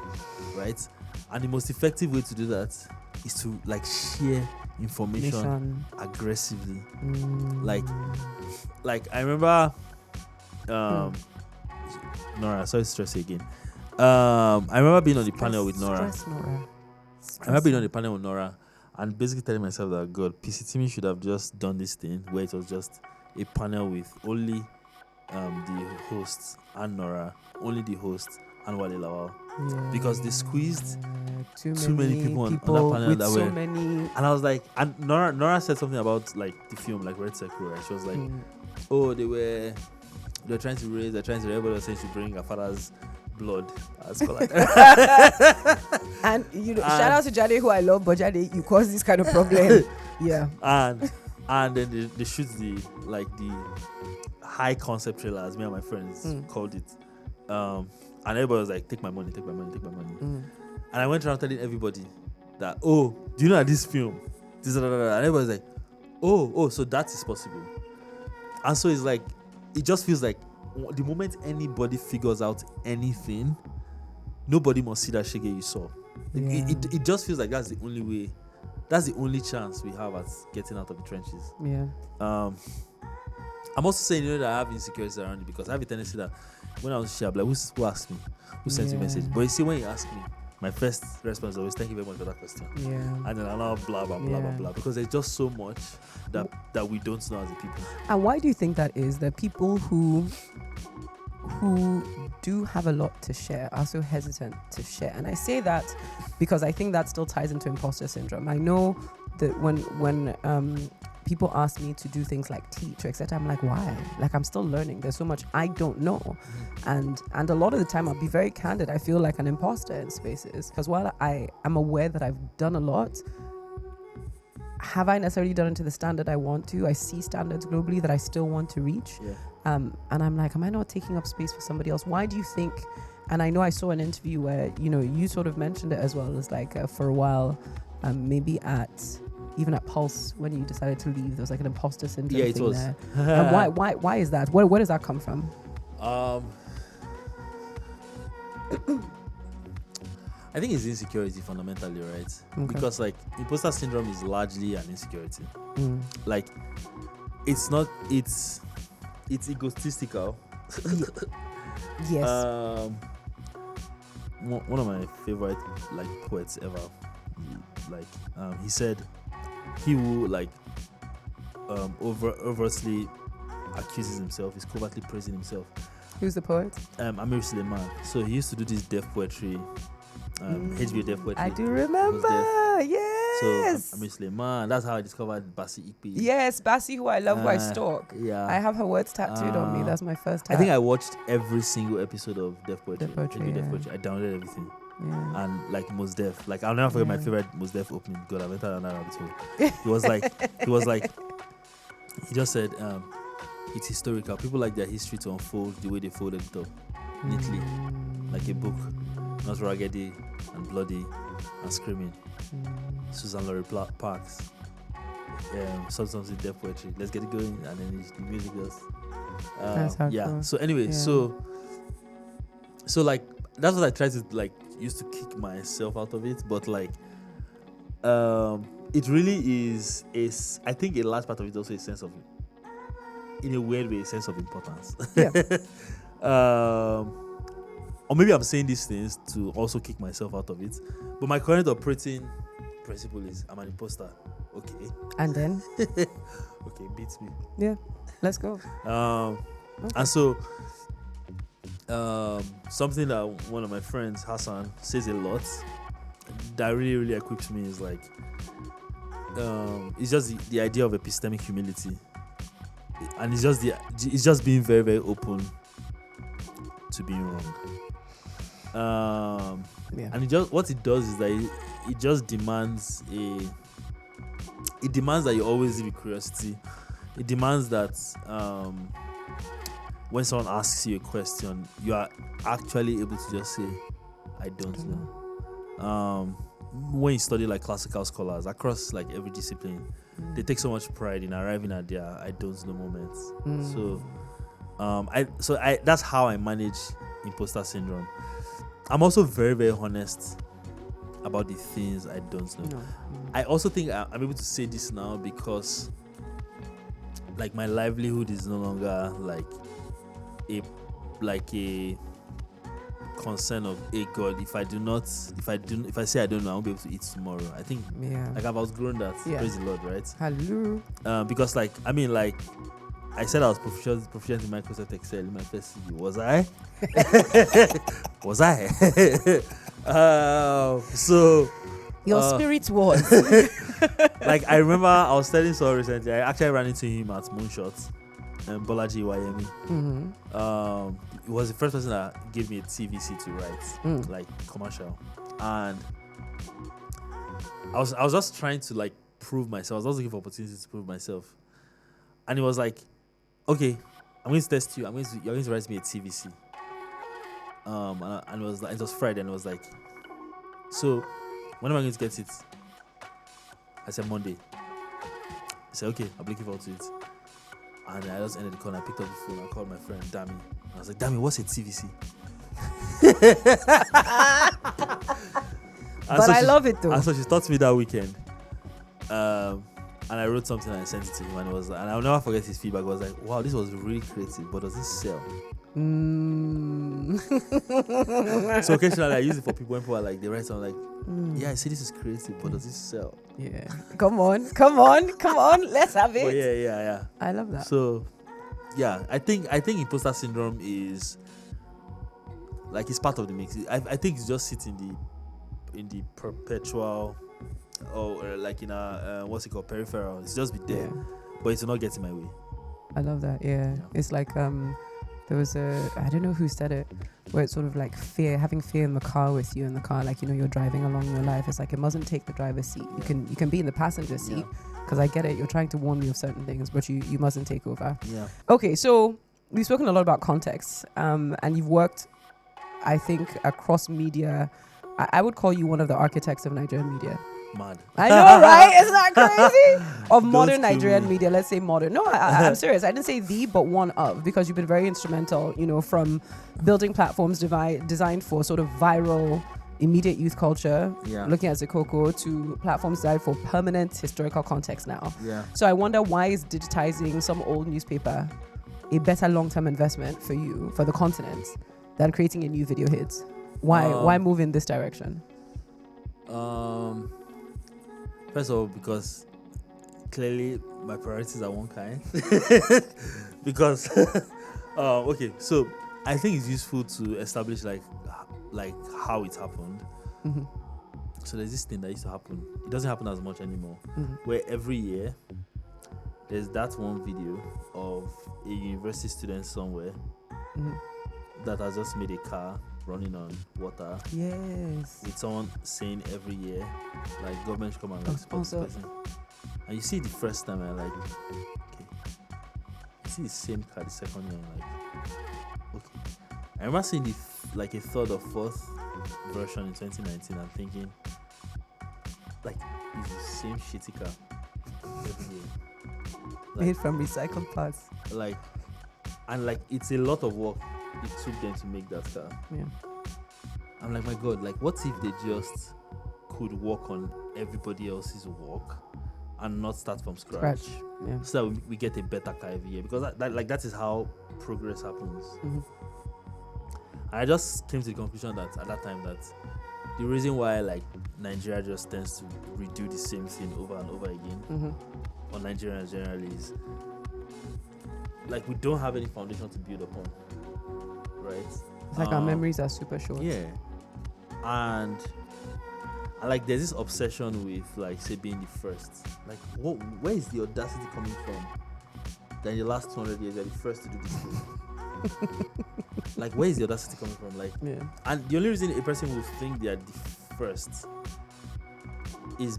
right? And the most effective way to do that is to like share information aggressively. Like I remember Nora, sorry to stress you again. I remember being on the panel with Nora. I remember being on the panel with Nora and basically telling myself that God, PCTV should have just done this thing where it was just a panel with only the hosts and Nora, only the hosts and Wale Lawal. Because they squeezed too many people on that panel that were many. And I was like, and Nora said something about like the film, like Red Circle, right? She was like, oh, they're trying to everybody was saying to bring her father's blood as collateral. And shout out to Jade, who I love, but Jade, you cause this kind of problem. Yeah. And then they shoot the high concept trailer, as me and my friends called it. And everybody was like, take my money. And I went around telling everybody that, oh, do you know that this film? And everybody was like, oh, so that is possible. And so it's like, it just feels like the moment anybody figures out anything, nobody must see that shege you saw. It just feels like that's the only way, that's the only chance we have at getting out of the trenches. Yeah. I'm also saying, that I have insecurities around it because I have a tendency that when I was shared, like, who asked me? Who sent you a message? But you see, when you ask me, my first response is always, thank you very much for that question. Yeah. And then I'll now blah, blah, blah, blah, blah. Because there's just so much that we don't know as a people. And why do you think that is? That people who do have a lot to share are so hesitant to share. And I say that because I think that still ties into imposter syndrome. I know that when people ask me to do things like teach or etc., I'm like, why? Like, I'm still learning. There's so much I don't know. And a lot of the time, I'll be very candid, I feel like an imposter in spaces. Because while I am aware that I've done a lot, have I necessarily done it to the standard I want to? I see standards globally that I still want to reach. Yeah. And I'm like, am I not taking up space for somebody else? Why do you think? And I know I saw an interview where, you sort of mentioned it as well as like for a while, maybe even at Pulse, when you decided to leave, there was like an imposter syndrome thing was. there. And why is that? Where does that come from? I think it's insecurity fundamentally, right? Okay. Because like imposter syndrome is largely an insecurity. Like it's egotistical. Yes. One of my favorite like poets ever, he said, he who like overtly accuses himself is covertly praising himself. Who's the poet? Amir Suleiman. So he used to do this deaf poetry, HBO deaf poetry. I do remember. Yes. So Amir Suleiman. That's how I discovered Basi Ikpe. Yes, Basi, who I love, who I stalk. Yeah. I have her words tattooed on me. That's my first time. I think I watched every single episode of Deaf Poetry. Deaf Poetry. I downloaded everything. Yeah. And like Mos Def, like I'll never forget my favorite Mos Def opening. God, I went out on that rabbit hole. He just said, it's historical. People like their history to unfold the way they folded it up, neatly, like a book, not raggedy and bloody and screaming. Susan Laurie Parks, something Deaf Poetry. Let's get it going, and then the music goes. That's hardcore. So anyway, so like that's what I try to like used to kick myself out of it, but like it really is I think a large part of it also a sense of, in a weird way, a sense of importance. Or maybe I'm saying these things to also kick myself out of it, but my current operating principle is I'm an imposter. Okay. And then okay, beats me. Yeah, let's go. Okay. And so something that one of my friends, Hassan, says a lot that really, really equips me is like, it's just the idea of epistemic humility, and it's just being very, very open to being wrong. And what it does is that it just demands that you always live with curiosity. It demands that when someone asks you a question, you are actually able to just say, I don't know. When you study like classical scholars across like every discipline, they take so much pride in arriving at their I don't know moments. So that's how I manage imposter syndrome. I'm also very, very honest about the things I don't know. I also think I'm able to say this now because like my livelihood is no longer like a concern of God. If I say I don't know, I won't be able to eat tomorrow. I think like I've outgrown that. Praise the Lord, right? Hello. Because like I said I was proficient in Microsoft Excel in my first CV. Was I? Was I? So your spirit was. Like I remember I was telling someone recently. I actually ran into him at Moonshot, Bolaji Wayemi. He was the first person that gave me a TVC to write, like commercial, and I was just trying to like prove myself. I was also looking for opportunities to prove myself, and he was like, "Okay, I'm going to test you. You're going to write me a TVC." And it was like, it was Friday, and it was like, "So, when am I going to get it?" I said Monday. He said, "Okay, I'm looking forward to it." And I just ended the call and I picked up the phone. I called my friend Dami. And I was like, "Dami, what's a TVC?" But I love it though. And so she taught me that weekend. And I wrote something and I sent it to him, and I'll never forget his feedback. It was like, "Wow, this was really creative, but does this sell?" So occasionally I use it for people when people are like, they write something like, "Yeah, I see this is creative, but does this sell?" Yeah. Come on. Let's have it. But yeah. I love that. So, yeah, I think imposter syndrome is like it's part of the mix. I think it just sits in the perpetual, or like in a what's it called, peripheral. It's just be there, but it will not get in my way. I love that. Yeah. It's like there was I don't know who said it, where it's sort of like having fear in the car with you in the car, like, you know, you're driving along your life. It's like it mustn't take the driver's seat. You can be in the passenger seat, because I get it. You're trying to warn me of certain things, but you mustn't take over. Yeah. Okay, so we've spoken a lot about context, and you've worked, I think, across media. I would call you one of the architects of Nigerian media. Mad. I know, right? Isn't that crazy? Of modern Nigerian media, let's say modern. No, I'm serious. I didn't say the, but one of, because you've been very instrumental, you know, from building platforms designed for sort of viral, immediate youth culture, looking at Zikoko, to platforms designed for permanent historical context now. Yeah. So I wonder, why is digitizing some old newspaper a better long-term investment for you, for the continent, than creating a new video hit? Why move in this direction? First of all, because clearly my priorities are one kind. Because okay, so I think it's useful to establish like how it happened. Mm-hmm. So there's this thing that used to happen. It doesn't happen as much anymore. Mm-hmm. Where every year there's that one video of a university student somewhere that has just made a car running on water. Yes. With someone saying every year, like, government should come and like support this person. And you see it the first time, and like, okay. You see the same car the second year, and like, okay. I remember seeing a third or fourth version in 2019 and thinking, like, it's the same shitty car every year. Like, made from recycled parts. Like, and like, it's a lot of work it took them to make that car. Yeah. I'm like, my God, like, what if they just could work on everybody else's work and not start from scratch? Yeah. So that we get a better car every year, because that is how progress happens. Mm-hmm. And I just came to the conclusion that at that time, that the reason why like Nigeria just tends to redo the same thing over and over again, or Nigerians generally, is like we don't have any foundation to build upon. Right? It's like our memories are super short. Yeah. And like there's this obsession with like, say, being the first. Like, where is the audacity coming from? That in the last 200 years they're the first to do this thing. Like, where is the audacity coming from? Like, and the only reason a person will think they are the first is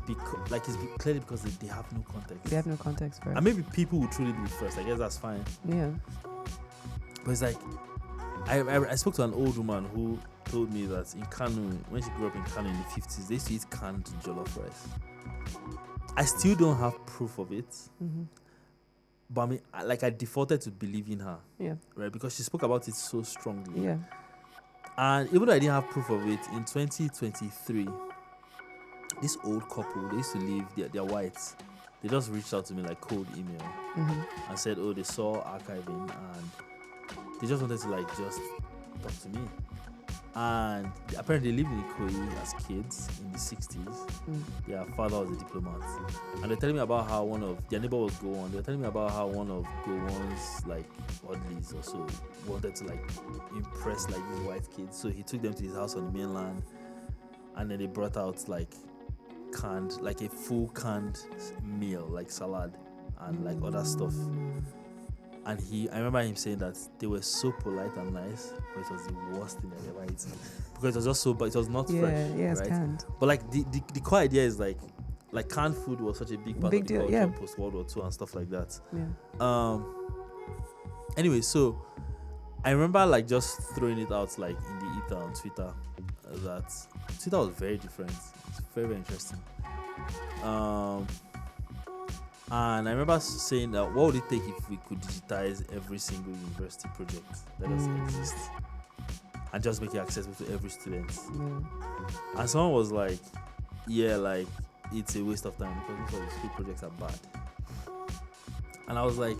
clearly because they have no context. They have no context for it. And maybe people will truly be first. I guess that's fine. Yeah. But it's like, I spoke to an old woman who told me that in Kano, when she grew up in Kano in the 50s, they used to eat canned jollof rice. I still don't have proof of it. Mm-hmm. But I mean, I defaulted to believing her. Yeah. Right? Because she spoke about it so strongly. Yeah. And even though I didn't have proof of it, in 2023, this old couple, they used to live, they're whites. They just reached out to me like cold email and said, oh, they saw archiving and they just wanted to just talk to me. And apparently they lived in Ikoyi as kids in the 60s. Their father was a diplomat. And they're telling me about how their neighbor was Gowon. They're telling me about how one of Gowon's oddlies also wanted to impress these white kids. So he took them to his house on the mainland. And then they brought out canned, a full canned meal, salad and other stuff. And I remember him saying that they were so polite and nice, but it was the worst thing I've ever eaten. Because it was just so, but it was not fresh. Yeah, it's right? Canned. But the core idea is canned food was such a big part of the culture post World War II and stuff like that. Yeah. Anyway, so I remember just throwing it out in the ether on Twitter that Twitter was very different. It's very, very interesting. And I remember saying that what would it take if we could digitize every single university project that does exist and just make it accessible to every student? And someone was like, yeah, it's a waste of time because most of the school projects are bad. And I was like,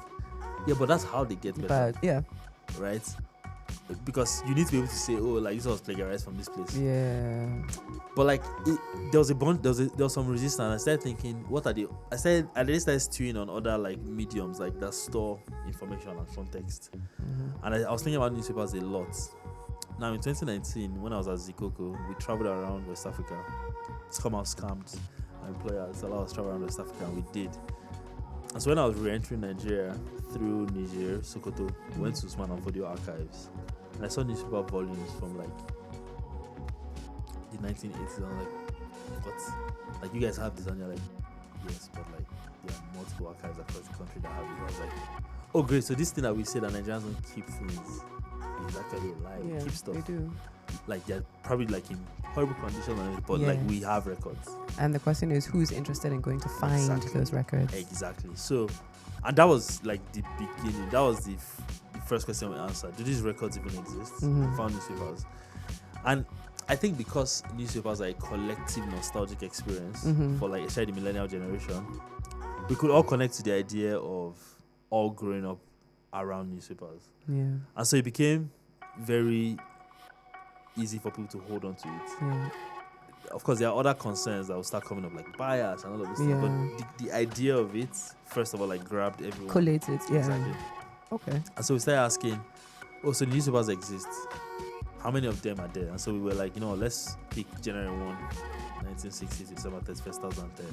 yeah, but that's how they get better. Bad, yeah. Right? Because you need to be able to say, oh, this was plagiarized from this place. Yeah. But there was some resistance. I started thinking, I started stewing on other mediums that store information and context. And I was thinking about newspapers a lot. Now in 2019, when I was at Zikoko, we traveled around West Africa. Somehow scammed our employers, allowed us to travel around West Africa, and we did. And so when I was re-entering Nigeria through Niger, Sokoto, went to Usman and Fodio archives. And I saw newspaper volumes from the 1980s. And I'm like, what? You guys have this? And you're like, yes, but there are multiple archives across the country that have it. I was like, oh great, so this thing that we say that Nigerians don't keep things is actually a lie. Yeah, we keep stuff. They do. They're probably in horrible condition, but we have records. And the question is, who's interested in going to find those records? Exactly. So, and that was the beginning. That was the first question we answered. Do these records even exist? We found newspapers. And I think because newspapers are a collective nostalgic experience for especially the millennial generation, we could all connect to the idea of all growing up around newspapers. Yeah. And so it became very easy for people to hold on to it. Yeah. Of course, there are other concerns that will start coming up, bias and all of those things. But the idea of it, first of all, grabbed everyone. Collated, yeah. Exactly. Okay. And so we started asking, so the newspapers exist. How many of them are there? And so we were like, let's pick January 1, 1960 to December 31st, 2010.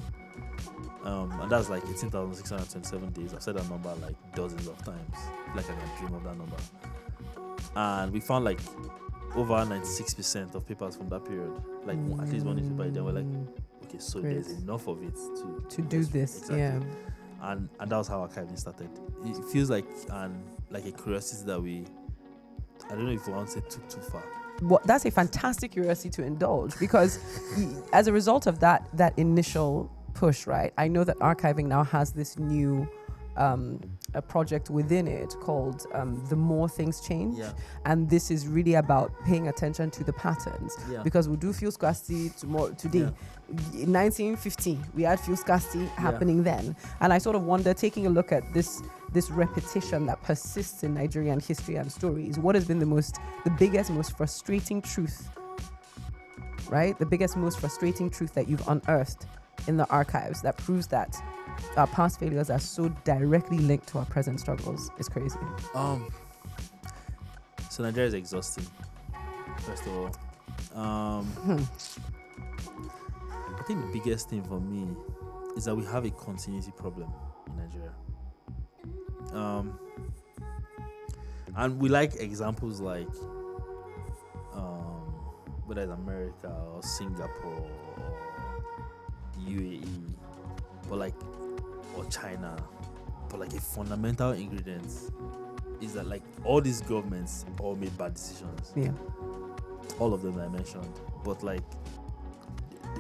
And that's 18,627 days. I've said that number dozens of times. I can dream of that number. And we found over 96% of papers from that period. At least one newspaper. Then we're okay, so there's enough of it to do this. Exactly. Yeah. And that was how archiving started. It feels like a curiosity that I don't know if we want to say took too far. Well, that's a fantastic curiosity to indulge because as a result of that initial push, right? I know that archiving now has this new a project within it called The More Things Change. Yeah. And this is really about paying attention to the patterns. Yeah. Because we do fuel scarcity today. Yeah. In 1950, we had fuel scarcity happening then. And I sort of wonder, taking a look at this repetition that persists in Nigerian history and stories, what has been the biggest, most frustrating truth, right? The biggest, most frustrating truth that you've unearthed in the archives that proves that our past failures are so directly linked to our present struggles. It's crazy. So Nigeria is exhausting, first of all. I think the biggest thing for me is that we have a continuity problem in Nigeria. And we like examples like whether it's America or Singapore or UAE or China, but like a fundamental ingredient is that like all these governments all made bad decisions. Yeah. All of them that I mentioned, but like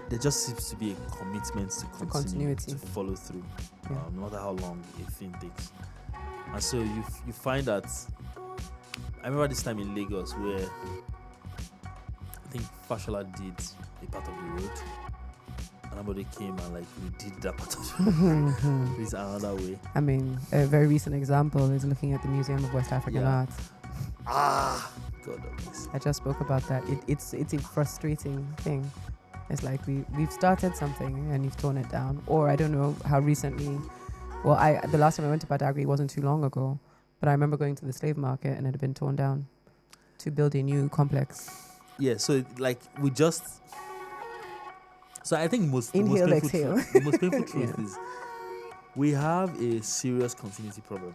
there just seems to be a commitment to continuity, to follow through, yeah. No matter how long a thing takes. And so you find that I remember this time in Lagos where I think Fashola did a part of the road, and somebody came and like redid that part of the road. This another way. I mean, a very recent example is looking at the Museum of West African Art. God of I just spoke about that. It's a frustrating thing. It's like we've started something and you've torn it down. Or I don't know how recently. Well, the last time I went to Badagry wasn't too long ago, but I remember going to the slave market and it had been torn down to build a new complex. Yeah, so like we just. So I think Inhale, exhale. The most painful truth is we have a serious continuity problem.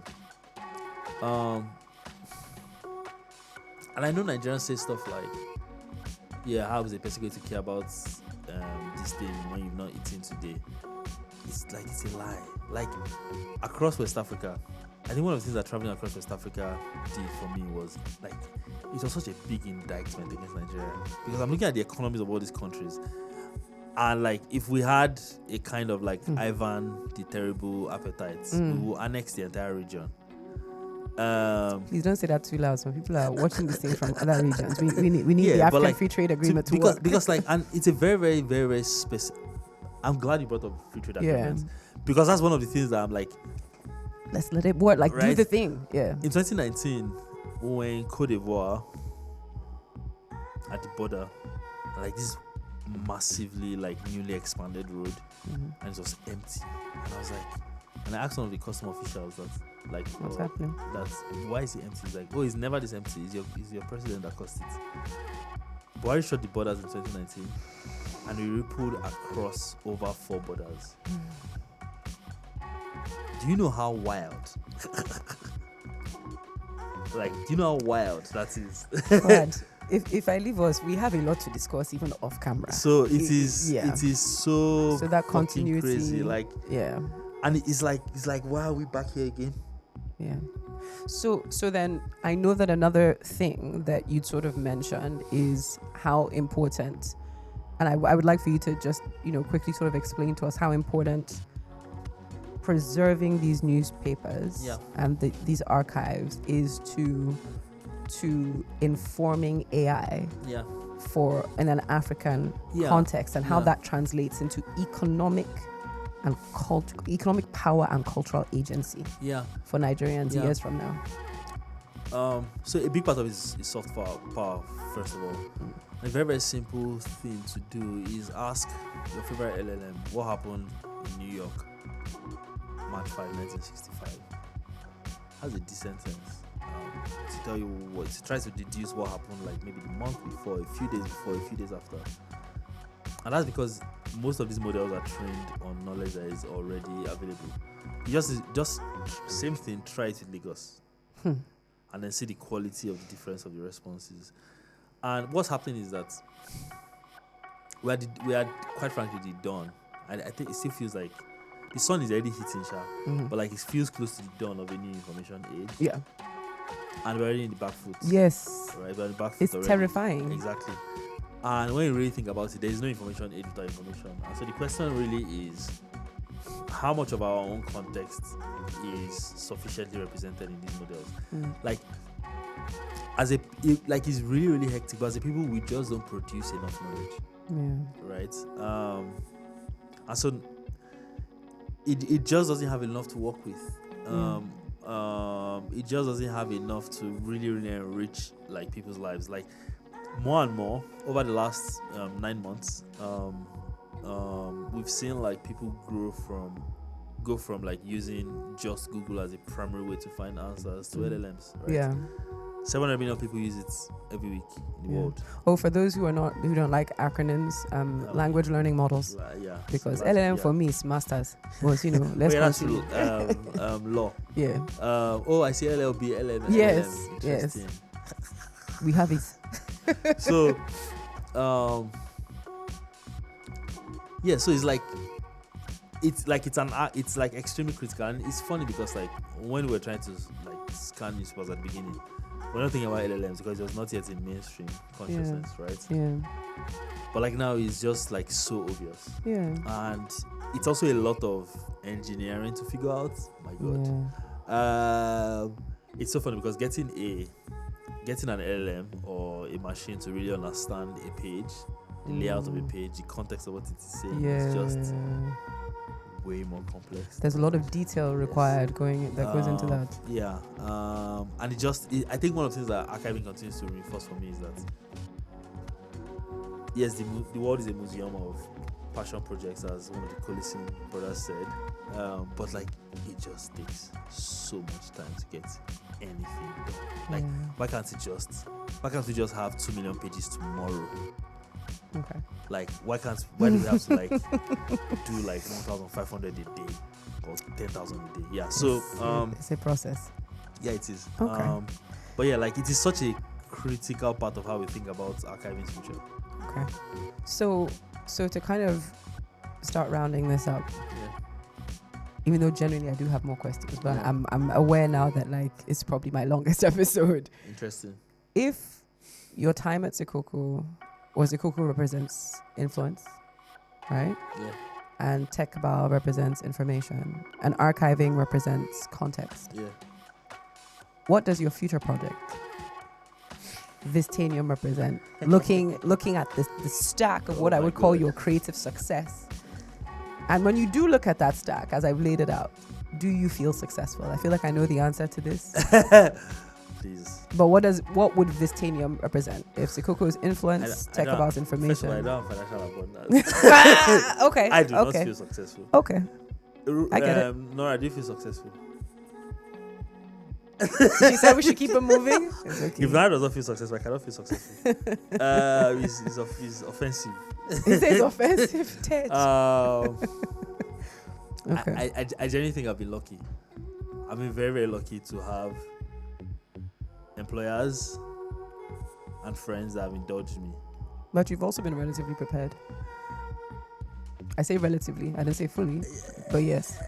And I know Nigerians say stuff like, yeah, how is a person going to care about this thing when you've not eaten today? It's like it's a lie. Like across West Africa, I think one of the things that traveling across West Africa did for me was like it was such a big indictment against Nigeria, because I'm looking at the economies of all these countries, and like if we had a kind of like Ivan the Terrible appetite, we will annex the entire region. Please don't say that too loud. Some people are watching this thing from other regions. We need the African Free Trade Agreement to work. Because like, and it's a very, very, very, very specific. I'm glad you brought up free trade agreement, because that's one of the things that I'm like, let's let it work. Like do the thing. Yeah. In 2019, when Cote d'Ivoire at the border, like this massively like newly expanded road, and it was empty, and I was like, and I asked one of the custom officials that. Like what's happening? That's why is it empty? It's like, it's never this empty. It's your president that caused it. Buhari shut the borders in 2019, and we rippled across over 4 borders. Do you know how wild? Like, do you know how wild that is? God, if I leave us, we have a lot to discuss even off camera. So it is so that continuity, crazy. Like and it's like why are we back here again? Yeah. So then I know that another thing that you'd sort of mentioned is how important, and I would like for you to just, quickly sort of explain to us how important preserving these newspapers and these archives is to informing AI for in an African context, and how that translates into economic power and cultural agency for Nigerians years from now. So a big part of it is soft power, first of all. A very, very simple thing to do is ask your favorite LLM what happened in New York March 5, 1965. Has a decent sense to tell you what, to try to deduce what happened like maybe the month before, a few days before, a few days after. And that's because most of these models are trained on knowledge that is already available. You just same thing, try it with Lagos. And then see the quality of the difference of the responses. And what's happening is that we are quite frankly the dawn. And I think it still feels like the sun is already hitting, but like it feels close to the dawn of a new information age. Yeah. And we're already in the back foot. Yes. Right, we're in the back foot it's already. Terrifying. Exactly. And when you really think about it, there is no information age without information. And so the question really is, how much of our own context is sufficiently represented in these models? Like, it's really, really hectic, but as a people, we just don't produce enough knowledge. Yeah. Right? And so it just doesn't have enough to work with. It just doesn't have enough to really, really enrich like people's lives. Like, more and more over the last 9 months, we've seen like people go from like using just Google as a primary way to find answers to LLMs, right? Yeah. 700 million people use it every week in the world. Oh, for those who don't like acronyms, language learning models. Yeah. Because So LLM for me is masters. Was let's continue. Law. Yeah. I see LLB, LM. Yes. LM. Yes. Interesting. We have it. So, so it's like extremely critical, and it's funny because like when we were trying to like scan newspapers at the beginning, we're not thinking about LLMs because it was not yet in mainstream consciousness, right? Yeah. But like now it's just like so obvious. Yeah. And it's also a lot of engineering to figure out. My God. Yeah. It's so funny because getting an LLM or a machine to really understand a page, the layout of a page, the context of what it is saying is just way more complex. There's a lot of detail required that goes into that. Yeah. And I think one of the things that archiving continues to reinforce for me is that yes, the world is a museum of passion projects, as one of the Collison brothers said. But like it just takes so much time to get anything done. Like why can't we just have 2 million pages tomorrow? Okay. Like why do we have to like do like 1,500 a day or 10,000 a day? Yeah. So it's a process. Yeah, it is. Okay. But yeah, like it is such a critical part of how we think about archiving's future. Okay. So to kind of start rounding this up, even though genuinely I do have more questions, but I'm aware now that like it's probably my longest episode. Interesting. If your time at Zikoko represents influence, right? Yeah. And TechBal represents information, and archiving represents context. Yeah. What does your future project, Vistanium, represent? looking at the stack of what I would call your creative success. And when you do look at that stack, as I've laid it out, do you feel successful? I feel like I know the answer to this. Please. But what would Vistanium represent? If Zikoko is influence, TechBal's information. First of all, I don't have financial abundance. Okay. I do not feel successful. Okay. I get it. Nora, do you feel successful? She said we should keep it moving. It's okay. If Nora does not feel successful, I cannot feel successful. It's offensive. He says offensive, Ted. Okay. I genuinely think I've been lucky. I've been very, very lucky to have employers and friends that have indulged me. But you've also been relatively prepared. I say relatively. I didn't say fully. But yes.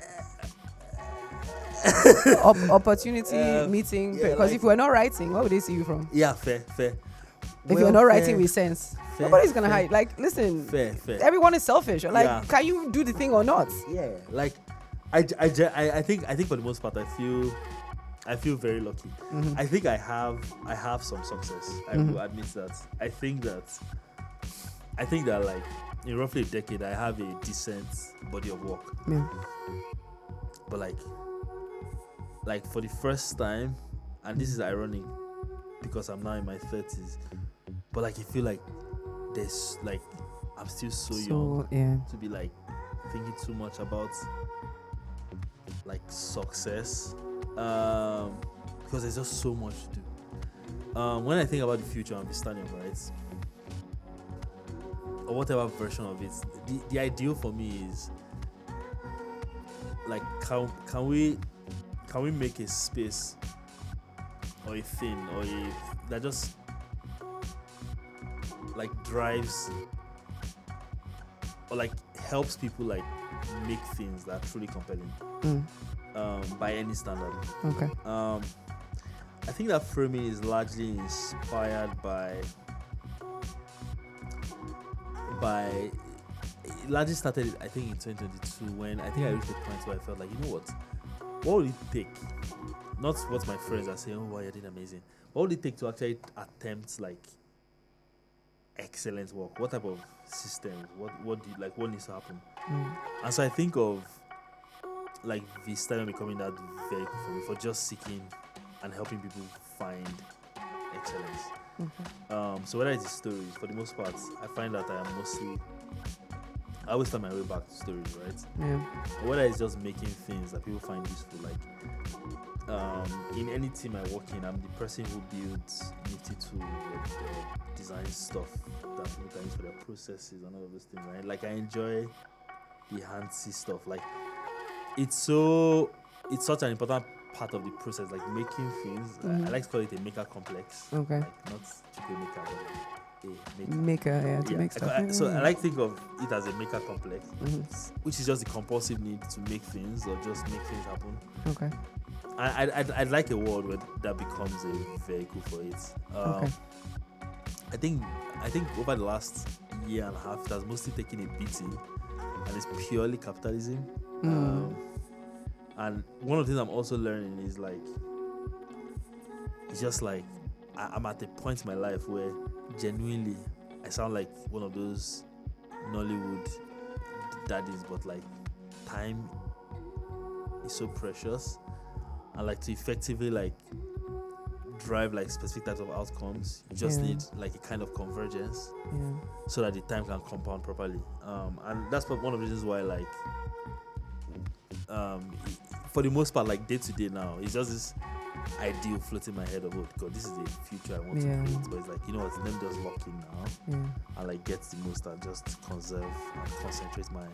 Opportunity, meeting. Because if we're not writing, where would they see you from? Yeah, fair. If you're not writing with sense, nobody's going to hide. Like, listen. Fair. Everyone is selfish. Like, can you do the thing or not? Yeah. Like, I think for the most part, I feel very lucky. Mm-hmm. I think I have some success. I will admit that. I think that like in roughly a decade, I have a decent body of work. Yeah. But like for the first time, and this is ironic because I'm now in my 30s, but like I feel like there's like I'm still so young to be like thinking too much about like success, because there's just so much to do. When I think about the future of Vistanium, right, or whatever version of it, the ideal for me is like can we make a space or a thing or that just like drives or like helps people like make things that are truly compelling by any standard. Okay. I think that framing is largely inspired by it largely started I think in 2022 when I think I reached a point where I felt like, you know what would it take, not what my friends are saying, oh wow, you did amazing, what would it take to actually attempt like excellent work? What type of systems, what needs to happen? And so I think of like Vistanium becoming that vehicle for me for just seeking and helping people find excellence. So whether it's stories, for the most part, I find that I am mostly I always find my way back to stories, right? Yeah. Whether it's just making things that people find useful, like in any team I work in, I'm the person who builds nifty tools or designs stuff that people can use for their processes and all of those things, right? Like I enjoy the handsy stuff. Like it's such an important part of the process, like making things. I like to call it a maker complex. Okay. Like not chicken maker, but like a maker. Maker, to make stuff. So I like to think of it as a maker complex, which is just the compulsive need to make things or just make things happen. Okay. I'd like a world where that becomes a vehicle for it. Okay. I think over the last year and a half, it has mostly taken a beating, and it's purely capitalism. And one of the things I'm also learning is like, it's just like I'm at a point in my life where genuinely I sound like one of those Nollywood daddies, but like time is so precious, and like to effectively like drive like specific types of outcomes, you just need like a kind of convergence so that the time can compound properly. And that's one of the reasons why like for the most part, like day to day now, it's just this ideal floating in my head of, oh God, this is the future I want to create. But it's like, you know what, let me just lock in now and like get the most and just conserve and concentrate my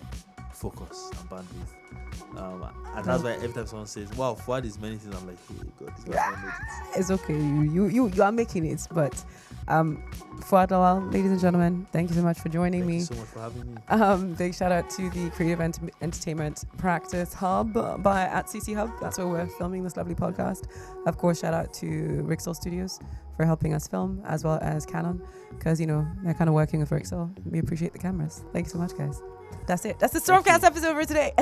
focus and bandwidth. And that's why every time someone says, wow, Fuad is many things, I'm like, hey God, this guy made it. It's okay. You are making it, but Fuad Lawal, ladies and gentlemen, thank you so much for joining me. Thank you so much for having me. Big shout out to the Creative Entertainment Practice Hub at CC Hub. That's where we're filming this lovely podcast. Of course, shout out to Rixel Studios for helping us film, as well as Canon, because you know they're kind of working with Rixel. We appreciate the cameras. Thank you so much, guys. That's it. That's the StormCast episode for today.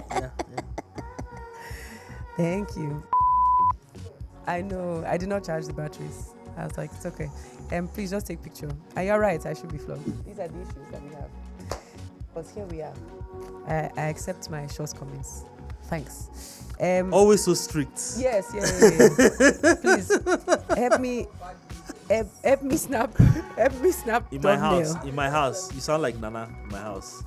Thank you. I know. I did not charge the batteries. I was like, it's okay. Please just take picture. You're right. I should be flowing. These are the issues that we have. But here we are. I accept my shortcomings. Thanks. Always so strict. Yes. Please help me. Help me snap. Help me snap. In my house. You sound like Nana in my house.